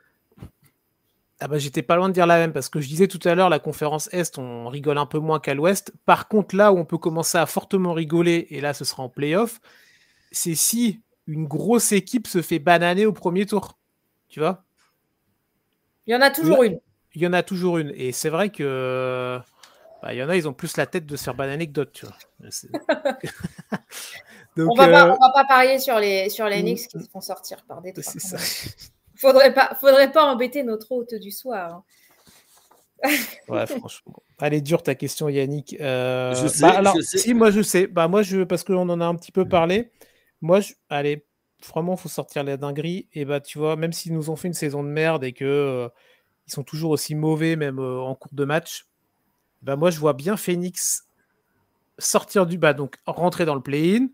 Ah bah, j'étais pas loin de dire la même parce que je disais tout à l'heure, la conférence Est, on rigole un peu moins qu'à l'Ouest. Par contre, là où on peut commencer à fortement rigoler, et là ce sera en playoff, c'est si une grosse équipe se fait bananer au premier tour. Tu vois? Il y en a toujours une. Il y en a toujours une. Et c'est vrai que il y en a, ils ont plus la tête de se faire bananer que d'autres, tu vois. Donc, on va pas parier sur les Knicks qui se font sortir par des trucs. C'est ça. Faudrait pas embêter notre hôte du soir. Ouais, franchement. Elle est dure ta question, Yannick. Je sais. Si, moi je sais. Moi, parce qu'on en a un petit peu parlé. Moi, allez, vraiment, faut sortir la dinguerie. Et tu vois, même s'ils nous ont fait une saison de merde et que ils sont toujours aussi mauvais, même en cours de match, moi, je vois bien Phoenix sortir du bas, donc rentrer dans le play-in,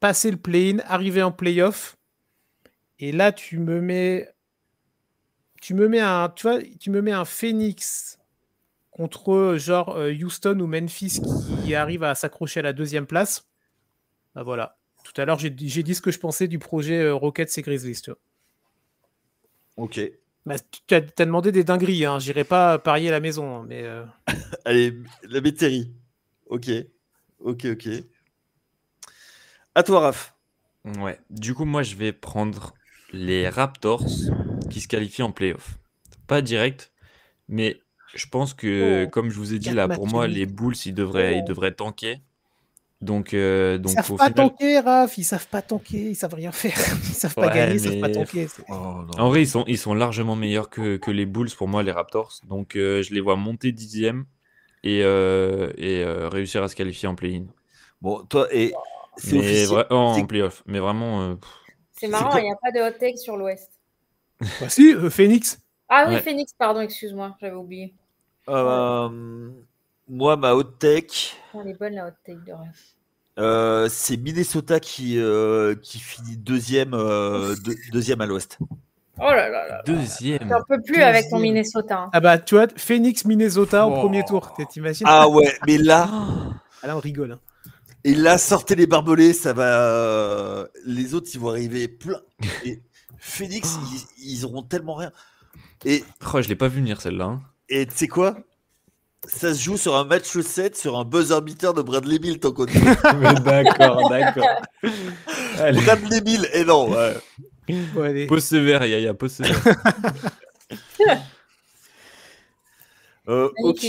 passer le play-in, arriver en play-off. Et là, tu me mets un Phoenix contre genre Houston ou Memphis qui arrive à s'accrocher à la deuxième place. Voilà. Tout à l'heure, j'ai dit ce que je pensais du projet Rockets et Grizzlies. Tu vois. Ok. Bah, tu as demandé des dingueries, hein. J'irai pas parier à la maison, mais Allez, la métairie. Ok. À toi, Raph. Ouais. Du coup, moi, je vais prendre les Raptors qui se qualifient en playoff. Pas direct, mais je pense que, comme je vous ai dit là, pour moi, les Bulls, ils devraient tanker. Donc, ils savent au pas final, tanker, Raph. Ils savent pas tanker. Ils savent rien faire. Ils savent pas ouais, gagner. Ils savent pas mais tanker. en vrai, ils sont largement meilleurs que les Bulls pour moi, les Raptors. Donc, je les vois monter 10e et réussir à se qualifier en play-in. Bon, toi, et c'est Mais officiel. en playoff. Mais vraiment, C'est marrant, il n'y a pas de hot take sur l'Ouest. Bah si, Phoenix. Ah oui, Ouais. Phoenix, pardon, excuse-moi, j'avais oublié. Moi, ma hot take, Elle est bonne la hot take de rien. c'est Minnesota qui finit deuxième à l'Ouest. Oh là là là. deuxième. J'en peux plus avec ton Minnesota. Hein. Ah bah tu vois, Phoenix, Minnesota au premier tour. T'imagines? Ah ouais, mais là, ah là on rigole. Hein. Et là, sortez les barbelés, ça va. Les autres, ils vont arriver plein. Et Phoenix, ils auront tellement rien. Et je l'ai pas vu venir celle-là. Hein. Et tu sais quoi? Ça se joue sur un match 7, sur un buzzer beater de Bradley Beal, tant qu'on dit. D'accord. Bradley Beal, et non. Ouais, pause sévère, Yaya, pause sévère. Ok.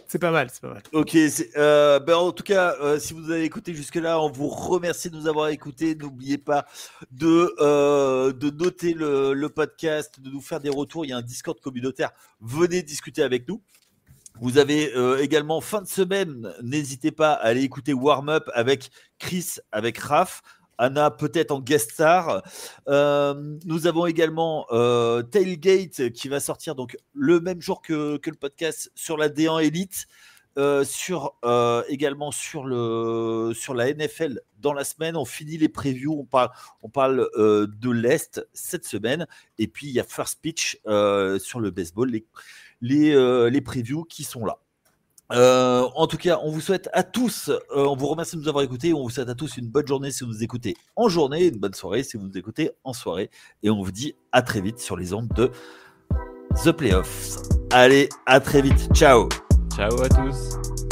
C'est pas mal. Ok. En tout cas, si vous avez écouté jusque-là, on vous remercie de nous avoir écoutés. N'oubliez pas de noter le podcast, de nous faire des retours. Il y a un Discord communautaire. Venez discuter avec nous. Vous avez également fin de semaine, n'hésitez pas à aller écouter Warm Up avec Chris, avec Raph, Anna peut-être en guest star. Nous avons également Tailgate qui va sortir donc le même jour que le podcast sur la D1 Elite, également sur la NFL dans la semaine. On finit les previews, on parle de l'Est cette semaine, et puis il y a First Pitch sur le baseball, les previews qui sont là. En tout cas, on vous souhaite à tous, on vous remercie de nous avoir écoutés, on vous souhaite à tous une bonne journée si vous nous écoutez en journée, une bonne soirée si vous nous écoutez en soirée, et on vous dit à très vite sur les ondes de The Playoffs. Allez, à très vite, ciao. Ciao à tous.